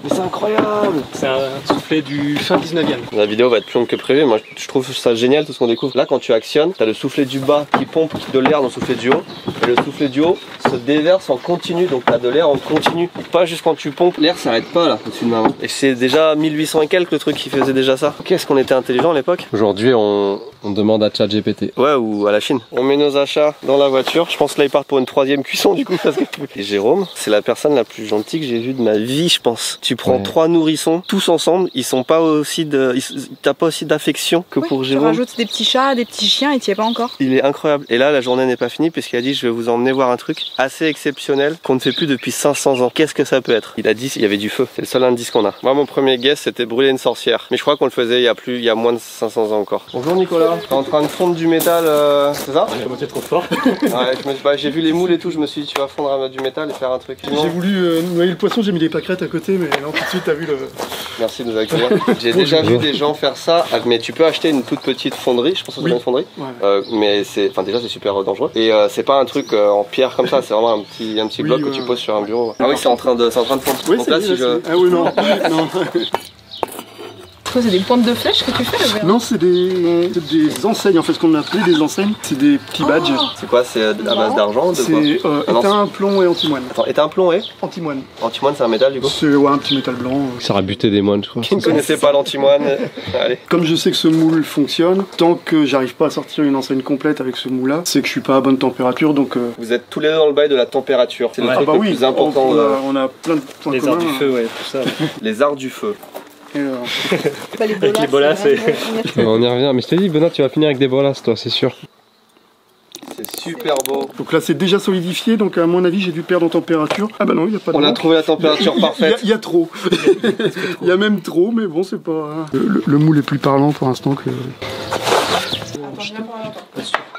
S2: Mais c'est incroyable.
S8: C'est un soufflet du fin 19e.
S2: La vidéo va être plus longue que prévu. Moi, je trouve ça génial tout ce qu'on découvre. Là, quand tu actionnes, t'as le soufflet du bas qui pompe de l'air dans le soufflet du haut. Et le soufflet du haut se déverse en continu. Donc t'as de l'air en continu. Pas juste quand tu pompes, l'air s'arrête pas là au-dessus de ma main. Et c'est déjà 1800 et quelques le truc qui faisait déjà ça. Qu'est-ce qu'on était intelligent à l'époque.
S1: Aujourd'hui, on demande à ChatGPT.
S2: Ouais, ou à la Chine. On met nos achats dans la voiture. Je pense que là, ils partent pour une 3e cuisson du coup. Parce que... Et Jérôme, c'est la personne la plus gentille que j'ai vue de ma vie, je pense. Tu prends 3 nourrissons, tous ensemble, ils sont pas aussi t'as pas aussi d'affection que pour Jérôme.
S3: Tu rajoutes des petits chats, des petits chiens et t'y es pas encore.
S2: Il est incroyable. Et là, la journée n'est pas finie puisqu'il a dit je vais vous emmener voir un truc assez exceptionnel qu'on ne fait plus depuis 500 ans. Qu'est-ce que ça peut être? Il a dit il y avait du feu. C'est le seul indice qu'on a. Moi, mon premier guess, c'était brûler une sorcière. Mais je crois qu'on le faisait il y a moins de 500 ans encore. Bonjour Nicolas. T'es en train de fondre du métal, c'est ça?
S8: J'ai commencé trop fort.
S2: Ouais, j'ai vu les moules et tout, je me suis dit tu vas fondre du métal et faire un truc.
S10: J'ai voulu noyer le poisson, j'ai mis des pâquerettes à côté, mais non, tout de suite t'as vu le...
S2: Merci de nous accueillir. J'ai déjà vu des gens faire ça, mais tu peux acheter une toute petite fonderie, je pense que c'est une fonderie, mais déjà c'est super dangereux. Et c'est pas un truc en pierre comme ça, c'est vraiment un petit bloc que tu poses sur un bureau. Ah oui, c'est en train de fondre.
S10: Oui,
S2: donc là, si je...
S10: Ah oui, non.
S3: C'est des pointes de flèche que tu fais là?
S10: Non, c'est des enseignes, en fait, ce qu'on appelait des enseignes. C'est des petits badges.
S2: C'est quoi? C'est à base d'argent?
S10: C'est étain, plomb et antimoine.
S2: Attends, étain, plomb et
S10: antimoine.
S2: Antimoine, c'est un métal du coup?
S10: C'est un petit métal blanc.
S1: Ça aurait buté des moines, je crois.
S2: Qui ne connaissait pas l'antimoine? Allez.
S10: Comme je sais que ce moule fonctionne, tant que j'arrive pas à sortir une enseigne complète avec ce moule-là, c'est que je suis pas à bonne température, donc...
S2: Vous êtes tous les deux dans le bail de la température. C'est le truc le plus important.
S10: On a plein de points
S8: Les arts du feu, ouais, tout ça.
S2: Les arts du feu.
S3: Avec les bolas,
S8: c'est...
S1: On y revient, mais je t'ai dit Benoît, tu vas finir avec des bolas toi, c'est sûr.
S2: C'est super beau.
S10: Donc là c'est déjà solidifié, donc à mon avis j'ai dû perdre en température. Ah bah non, il y a pas de...
S2: On a trouvé la température parfaite.
S10: Il y a trop. Il y a même trop, mais bon c'est pas... Le moule est plus parlant pour l'instant que...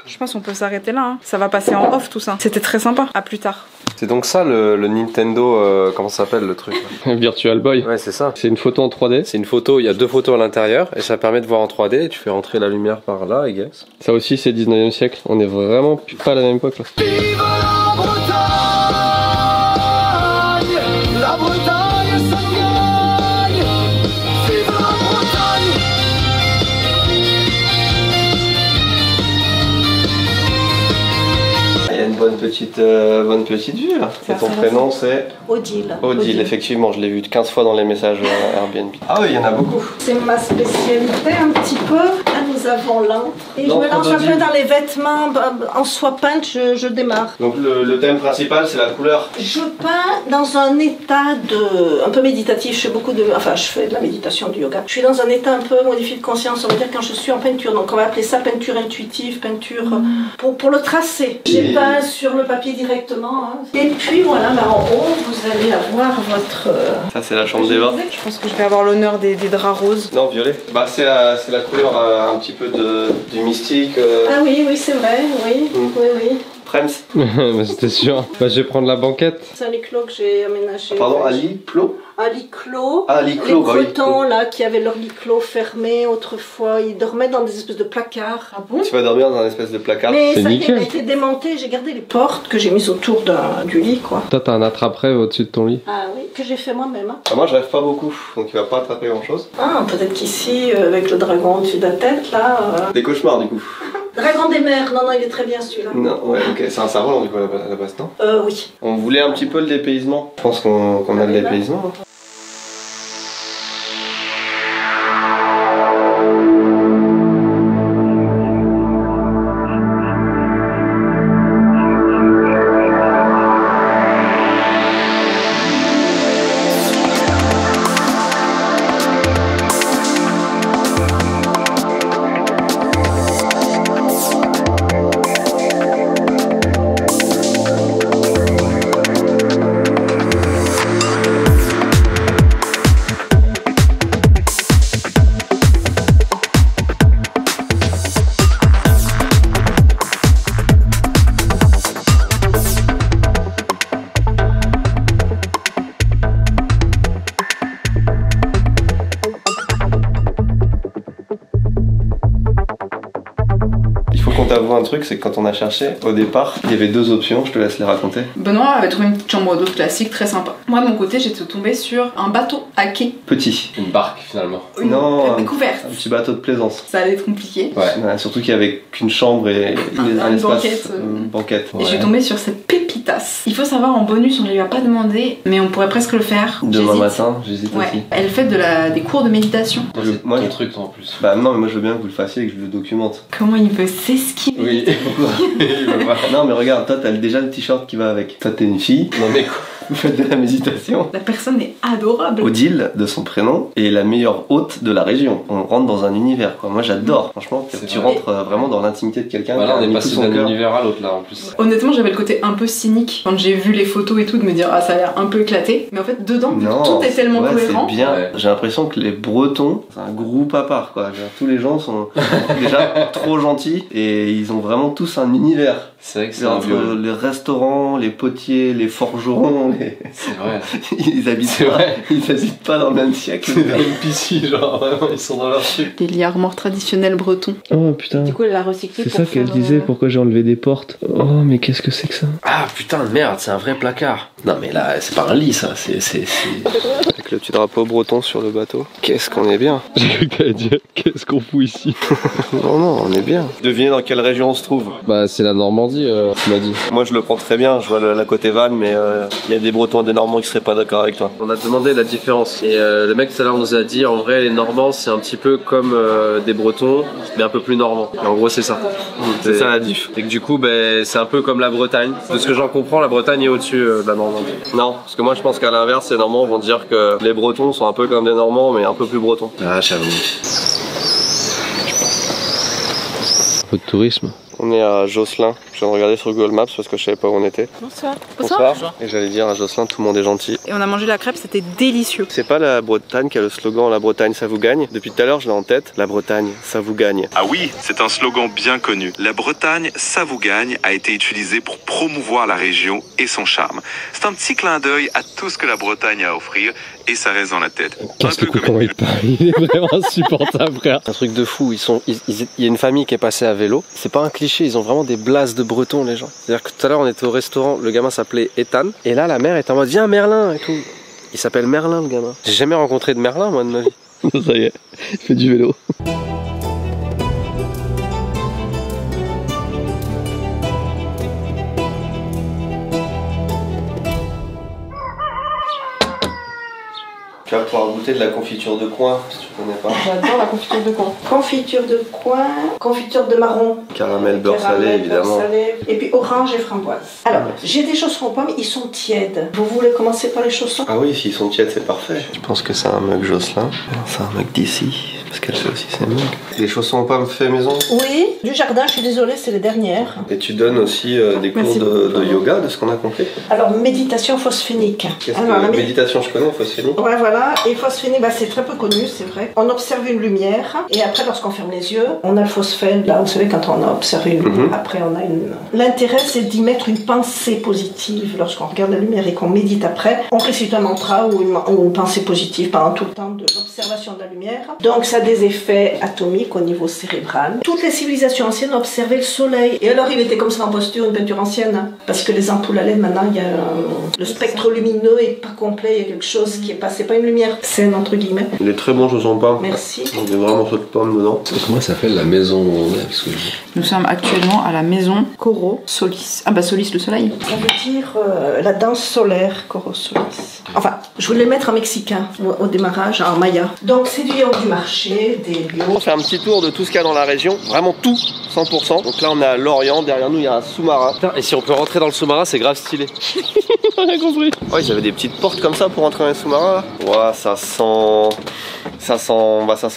S3: Je pense qu'on peut s'arrêter là, hein. Ça va passer en off tout ça. C'était très sympa, à plus tard.
S1: C'est donc ça le Nintendo, comment ça s'appelle le truc? Virtual Boy.
S2: Ouais, c'est ça.
S1: C'est une photo en 3D.
S2: C'est une photo, il y a 2 photos à l'intérieur et ça permet de voir en 3D et tu fais rentrer la lumière par là, I guess.
S1: Ça aussi c'est 19e siècle, on est vraiment pas à la même époque là.
S7: Vive la Bretagne! La Bretagne, ça gagne! Vive la Bretagne!
S2: Il y a une bonne petite vue là. Et ton prénom c'est
S5: Odile.
S2: Odile, effectivement, je l'ai vu 15 fois dans les messages Airbnb. Ah oui, il y en a beaucoup.
S5: C'est ma spécialité un petit peu. Là, nous avons l'encre. Et je me lance un peu dans les vêtements en soie peinte, je démarre.
S2: Donc le thème principal c'est la couleur.
S5: Je peins dans un état un peu méditatif. Je fais de la méditation, du yoga. Je suis dans un état un peu modifié de conscience, on va dire, quand je suis en peinture. Donc on va appeler ça peinture intuitive, peinture pour le tracer. J'ai peint sur le papier directement. Hein. Et puis voilà, en haut, vous allez avoir votre...
S2: Ça c'est la chambre des bains.
S3: Je pense que je vais avoir l'honneur des draps roses.
S2: Non, violet. Bah c'est la couleur un petit peu du mystique.
S5: Ah oui, c'est vrai, oui.
S2: Prems.
S1: J'étais sûr. Bah, je vais prendre la banquette.
S5: C'est un lit clos que j'ai aménagé.
S2: Pardon, un lit clos?
S5: Un lit clos.
S2: Ah, lit clos,
S5: les Bretons là qui avaient leur lit clos fermé autrefois, ils dormaient dans des espèces de placards.
S3: Ah bon?
S2: Tu vas dormir dans un espèce de placard.
S5: Mais
S1: c'est
S5: ça
S1: nickel.
S5: a été démonté, j'ai gardé les portes que j'ai mises autour du lit quoi.
S1: Toi, t'as un attrape-rêve au-dessus de ton lit.
S5: Ah oui, que j'ai fait moi-même. Hein.
S2: Ah, moi, je rêve pas beaucoup, donc il va pas attraper grand chose.
S5: Ah, peut-être qu'ici, avec le dragon au-dessus de la tête là.
S2: Des cauchemars du coup.
S5: Dragon des mers, non, il est très bien celui-là.
S2: Non, ouais, ok, c'est un cerf-volant du coup à la base, non?
S5: Oui.
S2: On voulait un petit peu le dépaysement. Je pense qu'on a le dépaysement. Hein. Un truc, c'est que quand on a cherché, au départ, il y avait deux options, je te laisse les raconter.
S3: Benoît avait trouvé une petite chambre d'hôte classique très sympa. Moi de mon côté, j'étais tombée sur un bateau à quai.
S2: Petit.
S1: Une barque finalement.
S2: Non,
S3: découverte.
S2: Un petit bateau de plaisance.
S3: Ça allait être compliqué.
S2: Ouais, surtout qu'il y avait qu'une chambre et un espace.
S3: Banquette.
S2: Banquette.
S3: Et je suis tombée sur cette pépitas. Il faut savoir, en bonus, on ne lui a pas demandé, mais on pourrait presque le faire.
S2: Demain matin, j'hésite aussi.
S3: Elle fait des cours de méditation.
S2: Moi,
S1: ton truc toi en plus.
S2: Bah non, mais moi je veux bien que vous le fassiez et que je le documente.
S3: Comment il veut s'esquiver?
S2: Oui. Non mais regarde, toi t'as déjà le t-shirt qui va avec. Toi t'es une fille. Non mais quoi? Vous faites de la méditation.
S3: La personne est adorable.
S2: Odile, de son prénom, est la meilleure hôte de la région. On rentre dans un univers quoi. Moi j'adore. Franchement, tu rentres vraiment dans l'intimité de quelqu'un.
S1: Voilà, on est passé d'un univers à l'autre là en plus.
S3: Honnêtement, j'avais le côté un peu cynique quand j'ai vu les photos et tout, de me dire ah ça a l'air un peu éclaté. Mais en fait dedans, tout est tellement cohérent.
S2: C'est bien. Ouais. J'ai l'impression que les Bretons, c'est un groupe à part quoi. Tous les gens sont déjà trop gentils et ils ont vraiment tous un univers.
S1: C'est vrai que c'est
S2: entre les restaurants, les potiers, les forgerons,
S1: c'est vrai.
S2: Ils habitent pas dans le même siècle.
S1: C'est des NPC, genre vraiment ils sont dans leur truc.
S3: Des lits armoires traditionnels bretons.
S1: Oh putain.
S3: Du coup elle l'a recyclé.
S1: C'est ça qu'elle disait, pourquoi j'ai enlevé des portes. Oh mais qu'est-ce que c'est que ça?
S11: Ah putain merde, c'est un vrai placard. Non mais là c'est pas un lit ça, c'est...
S2: Avec le petit drapeau breton sur le bateau. Qu'est-ce qu'on est bien.
S1: J'ai cru que t'allais dire qu'est-ce qu'on fout ici.
S2: Non, on est bien. Devinez dans quelle région on se trouve.
S1: Bah c'est la Normandie, tu m'as dit.
S2: Moi je le prends très bien, je vois la côté Vannes, mais il y a des Bretons et des Normands qui seraient pas d'accord avec toi. On a demandé la différence et le mec tout à l'heure nous a dit en vrai les Normands c'est un petit peu comme des Bretons mais un peu plus normands. Et en gros c'est ça. C'est ça la diff. Et que du coup c'est un peu comme la Bretagne. De ce que j'en comprends, la Bretagne est au-dessus de la Normandie. Non, parce que moi je pense qu'à l'inverse les Normands vont dire que les Bretons sont un peu comme des Normands mais un peu plus Bretons.
S11: Ah j'avoue.
S1: Un peu de tourisme.
S2: On est à Josselin, je viens de regarder sur Google Maps parce que je savais pas où on était.
S3: Bonsoir.
S2: Bonsoir. Et j'allais dire à Josselin, tout le monde est gentil.
S3: Et on a mangé la crêpe, c'était délicieux.
S2: C'est pas la Bretagne qui a le slogan La Bretagne ça vous gagne. Depuis tout à l'heure je l'ai en tête, La Bretagne ça vous gagne.
S12: Ah oui, c'est un slogan bien connu. La Bretagne ça vous gagne a été utilisé pour promouvoir la région et son charme. C'est un petit clin d'œil à tout ce que la Bretagne a à offrir et ça reste dans la tête.
S1: Casse le cou comment il parle, il est vraiment insupportable frère.
S2: Un truc de fou, il y a une famille qui est passée à vélo. C'est pas un cliché, ils ont vraiment des blases de bretons les gens. C'est-à-dire que tout à l'heure on était au restaurant, le gamin s'appelait Ethan et là la mère est en mode viens Merlin et tout. Il s'appelle Merlin le gamin. J'ai jamais rencontré de Merlin moi de ma vie.
S1: Ça y est, il fait du vélo.
S2: Tu vas pouvoir goûter de la confiture de coin si tu connais pas.
S3: J'adore la confiture de coin.
S5: Confiture de coin, confiture de marron.
S2: Caramel, beurre salé évidemment.
S5: Salé, et puis orange et framboise. Alors, j'ai des chaussons aux pommes, ils sont tièdes. Vous voulez commencer par les chaussons?
S2: Ah oui, s'ils sont tièdes c'est parfait. Je pense que c'est un mug Josselin. C'est un mug d'ici. Parce qu'elle fait aussi ses mugs. Les chaussons aux pommes fait maison?
S5: Oui, du jardin, je suis désolée, c'est les dernières.
S2: Et tu donnes aussi des cours de yoga, de ce qu'on a compris?
S5: Alors, méditation phosphénique.
S2: Qu'est-ce que méditation je connais, phosphénique?
S5: Ouais, voilà. Voilà, et phosphène, bah, c'est très peu connu, c'est vrai. On observe une lumière, et après, lorsqu'on ferme les yeux, on a le phosphène. Là, vous savez, quand on a observé une lumière, après, on a une... L'intérêt, c'est d'y mettre une pensée positive. Lorsqu'on regarde la lumière et qu'on médite après, on récite un mantra ou une pensée positive pendant tout le temps de l'observation de la lumière. Donc, ça a des effets atomiques au niveau cérébral. Toutes les civilisations anciennes observaient le soleil. Et alors, il était comme ça en posture, une peinture ancienne, hein, parce que les ampoules à LED, maintenant, il y a le spectre lumineux est pas complet, il y a quelque chose qui est pas, c'est pas une lumière saine, entre guillemets.
S2: Il est très bon, je sens pas.
S5: Merci.
S2: On est vraiment saut de pomme dedans.
S11: Comment ça s'appelle la maison parce que...
S3: Nous sommes actuellement à la maison Coro Solis. Ah bah Solis, le soleil.
S5: Ça veut dire la danse solaire, Coro Solis. Enfin, je voulais mettre en mexicain au démarrage, en maya. Donc c'est du yaourt du marché, des bio.
S2: On fait un petit tour de tout ce qu'il y a dans la région, vraiment tout, 100%. Donc là on est à Lorient, derrière nous il y a un sous-marin. Putain, et si on peut rentrer dans le sous-marin, c'est grave stylé. On a compris. Ouais, ils avaient des petites portes comme ça pour entrer dans les sous-marins là. Ouais, ça sent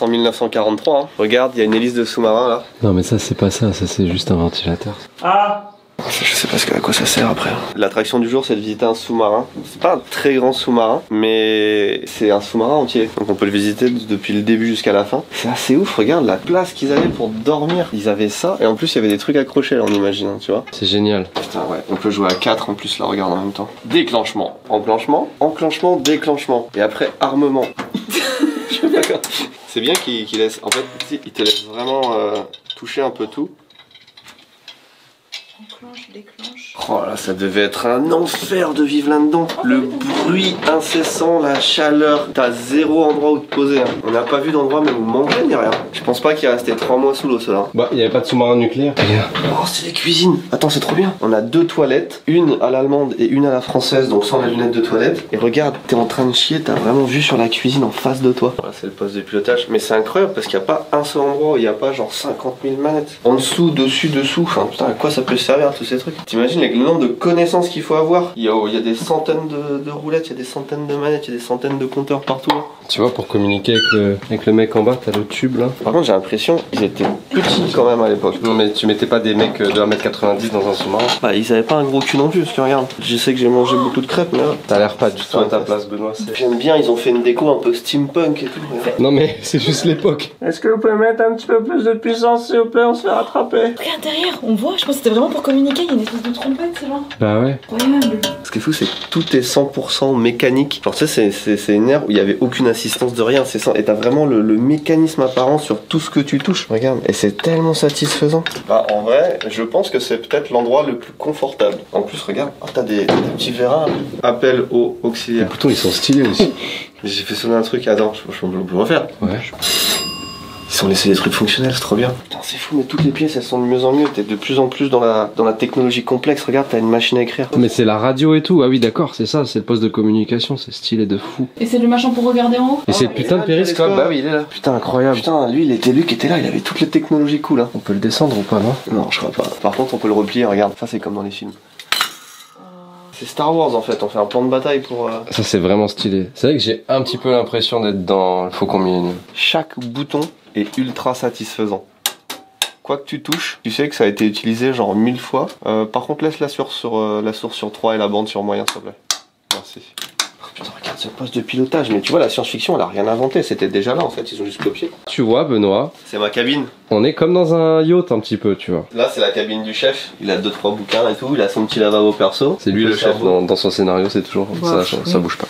S2: 1943. Hein. Regarde, il y a une hélice de sous-marin là.
S1: Non mais ça c'est pas ça, ça c'est juste un ventilateur.
S2: Ah! Je sais pas à quoi ça sert après. L'attraction du jour c'est de visiter un sous-marin. C'est pas un très grand sous-marin, mais c'est un sous-marin entier. Donc on peut le visiter depuis le début jusqu'à la fin. C'est assez ouf, regarde la place qu'ils avaient pour dormir. Ils avaient ça, et en plus il y avait des trucs accrochés là, on imagine, hein, tu vois.
S1: C'est génial.
S2: Putain ouais, on peut jouer à 4 en plus là, regarde en même temps. Déclenchement, enclenchement, enclenchement, déclenchement. Et après armement. C'est bien qu'il laisse, en fait il te laisse vraiment toucher un peu tout.
S3: Déclenche.
S2: Oh là, ça devait être un enfer de vivre là-dedans. Le bruit incessant, la chaleur. T'as zéro endroit où te poser. Hein. On n'a pas vu d'endroit même où manger ni rien. Je pense pas qu'il est resté 3 mois sous l'eau, cela.
S1: Bah, il y avait pas de sous-marin nucléaire.
S2: Oh, c'est les cuisines. Attends, c'est trop bien. On a 2 toilettes, une à l'allemande et une à la française, donc sans les lunettes de toilette. Et regarde, t'es en train de chier, t'as vraiment vue sur la cuisine en face de toi. Voilà, c'est le poste de pilotage. Mais c'est incroyable parce qu'il n'y a pas un seul endroit où il n'y a pas genre 50 000 manettes. En dessous, dessus, dessous. Enfin, putain, à quoi ça peut servir tous ces trucs? T'imagines le nombre de connaissances qu'il faut avoir? Il y a des centaines de roulettes, il y a des centaines de manettes, il y a des centaines de compteurs partout là.
S1: Tu vois, pour communiquer avec le mec en bas, t'as le tube là.
S2: Par contre, j'ai l'impression qu'ils étaient petits quand même à l'époque.
S1: Non, mais tu mettais pas des mecs de 1m90 dans un sous-marin.
S2: Bah, ils avaient pas un gros cul non plus, parce que regarde. Je sais que j'ai mangé beaucoup de crêpes, mais là.
S1: T'as l'air pas du tout à ta place, Benoît.
S2: J'aime bien, ils ont fait une déco un peu steampunk et tout. Regarde.
S1: Non, mais c'est juste l'époque.
S2: Est-ce que vous pouvez mettre un petit peu plus de puissance, s'il vous plaît? On se fait rattraper.
S3: Regarde derrière, on voit, je pense que c'était vraiment pour communiquer, il y a une espèce de trompette, c'est là.
S1: Bah ouais.
S3: Incroyable.
S2: Ce qui est fou, c'est que tout est 100% mécanique. Genre, tu sais, c'est une ère où il y avait aucune assistance de rien. Et t'as vraiment le mécanisme apparent sur tout ce que tu touches. Regarde, et c'est tellement satisfaisant. Bah, en vrai, je pense que c'est peut-être l'endroit le plus confortable. En plus, regarde, t'as des petits vérins. Appel au auxiliaire.
S1: Les boutons, ils sont stylés aussi.
S2: J'ai fait sonner un truc, attends, on peut refaire.
S1: Ouais.
S2: Ils ont laissé des trucs fonctionnels, c'est trop bien. Putain, c'est fou, mais toutes les pièces elles sont de mieux en mieux. T'es de plus en plus dans la technologie complexe. Regarde, t'as une machine à écrire.
S1: Mais c'est la radio et tout. Ah oui, d'accord, c'est ça, c'est le poste de communication. C'est stylé de fou.
S9: Et c'est le machin pour regarder en haut?
S1: Et c'est le putain de périscope.
S2: Bah oui, il est là. Putain, incroyable. Putain, lui qui était là, il avait toutes les technologies cool. Hein.
S1: On peut le descendre ou pas, non?
S2: Non, je crois pas. Par contre, on peut le replier, regarde. Ça, c'est comme dans les films. C'est Star Wars en fait, on fait un plan de bataille pour...
S1: Ça c'est vraiment stylé. C'est vrai que j'ai un petit peu l'impression d'être dans le Faucon Millenium.
S2: Chaque bouton est ultra satisfaisant. Quoi que tu touches, tu sais que ça a été utilisé genre 1000 fois. Par contre laisse la source sur 3 et la bande sur moyen s'il te plaît. Merci. Putain, regarde ce poste de pilotage, mais tu vois la science-fiction elle a rien inventé, c'était déjà là en fait, ils ont juste copié.
S1: Tu vois Benoît,
S2: c'est ma cabine.
S1: On est comme dans un yacht un petit peu, tu vois.
S2: Là c'est la cabine du chef, il a 2-3 bouquins et tout, il a son petit lavabo perso.
S1: C'est lui le chef dans son scénario, c'est toujours ça bouge pas.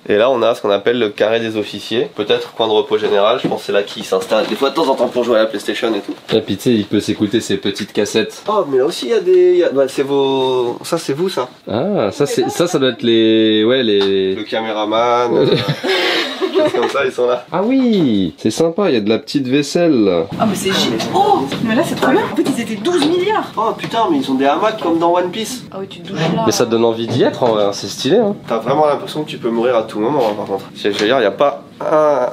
S2: Et là on a ce qu'on appelle le carré des officiers, peut-être coin de repos général, je pense que c'est là qu'il s'installe des fois de temps en temps pour jouer à la PlayStation et tout.
S1: Et puis tu sais, il peut s'écouter ses petites cassettes.
S2: Oh mais là aussi il y a des... Bah, c'est vos... Ça c'est vous ça.
S1: Ah ça doit être les... Ouais les...
S2: Le caméraman... comme ça ils sont là.
S1: Ah oui, c'est sympa, il y a de la petite vaisselle.
S3: Ah mais c'est génial. Oh mais là c'est trop bien. En fait ils étaient 12 milliards.
S2: Oh putain mais ils ont des hamacs comme dans One Piece.
S3: Ah oui tu te douches là.
S1: Mais ça donne envie d'y être en vrai, c'est stylé hein.
S2: T'as vraiment l'impression que tu peux mourir à tout moment hein, par contre. Je veux dire, il n'y a pas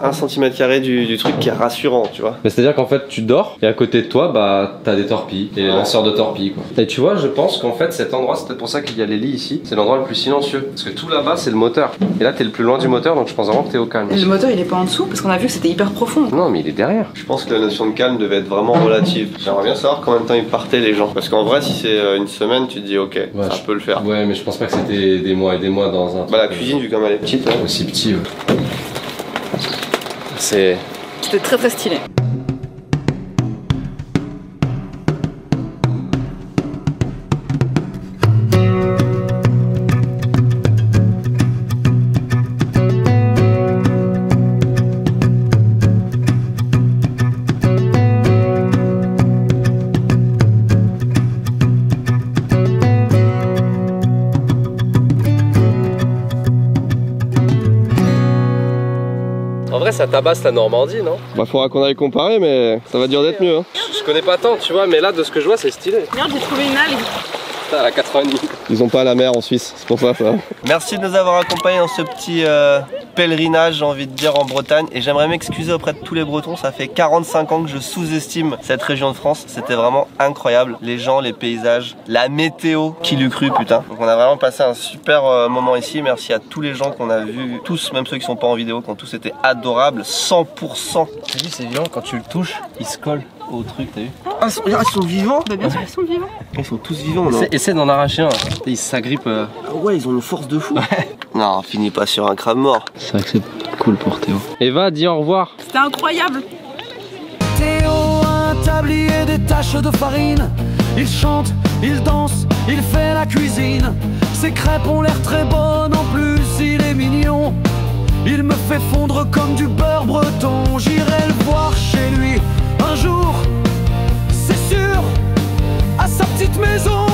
S2: un centimètre carré du truc qui est rassurant, tu vois.
S1: Mais c'est à dire qu'en fait tu dors et à côté de toi bah t'as des torpilles et les lanceurs de torpilles quoi. Et tu vois je pense qu'en fait cet endroit c'est peut-être pour ça qu'il y a les lits ici. C'est l'endroit le plus silencieux. Parce que tout là-bas c'est le moteur. Et là t'es le plus loin du moteur donc je pense vraiment que t'es au calme.
S3: Le moteur il est pas en dessous parce qu'on a vu que c'était hyper profond.
S1: Non mais il est derrière.
S2: Je pense que la notion de calme devait être vraiment relative. J'aimerais bien savoir combien de temps ils partaient les gens. Parce qu'en vrai si c'est une semaine tu te dis ok ça peut le faire.
S1: Ouais mais je pense pas que c'était des mois et des mois dans un...
S2: Bah la cuisine vu comme elle est petite.
S1: Aussi petit C'était
S3: très très stylé.
S1: En vrai, ça tabasse la Normandie, non? Bah, faudra qu'on aille comparer, mais ça va dire d'être mieux. Hein. Je connais pas tant, tu vois, mais là, de ce que je vois, c'est stylé.
S3: Merde, j'ai trouvé une algue.
S1: Putain, à 90. Ils ont pas la mer en Suisse, c'est pour ça.
S2: Merci de nous avoir accompagnés dans ce petit pèlerinage, j'ai envie de dire, en Bretagne. Et j'aimerais m'excuser auprès de tous les Bretons. Ça fait 45 ans que je sous-estime cette région de France. C'était vraiment incroyable. Les gens, les paysages, la météo. Qui l'eût cru, putain. Donc on a vraiment passé un super moment ici. Merci à tous les gens qu'on a vus, tous, même ceux qui sont pas en vidéo, qui ont tous été adorables. 100%.
S11: T'as vu, c'est violent, quand tu le touches, il se colle au truc, t'as vu?
S2: Ah, ils sont vivants?
S3: Bah bien sûr, ils sont vivants.
S2: Ils sont tous vivants, non?
S11: Essaie d'en arracher un. Ils s'agrippent.
S2: Ah ouais, ils ont une force de fou. Non, finis pas sur un crabe mort.
S11: C'est vrai que c'est cool pour Théo.
S1: Eva, dis au revoir.
S3: C'était incroyable.
S7: Théo a un tablier des taches de farine. Il chante, il danse, il fait la cuisine. Ses crêpes ont l'air très bonnes, en plus il est mignon. Il me fait fondre comme du beurre breton. J'irai le voir chez lui un jour, c'est sûr. À sa petite maison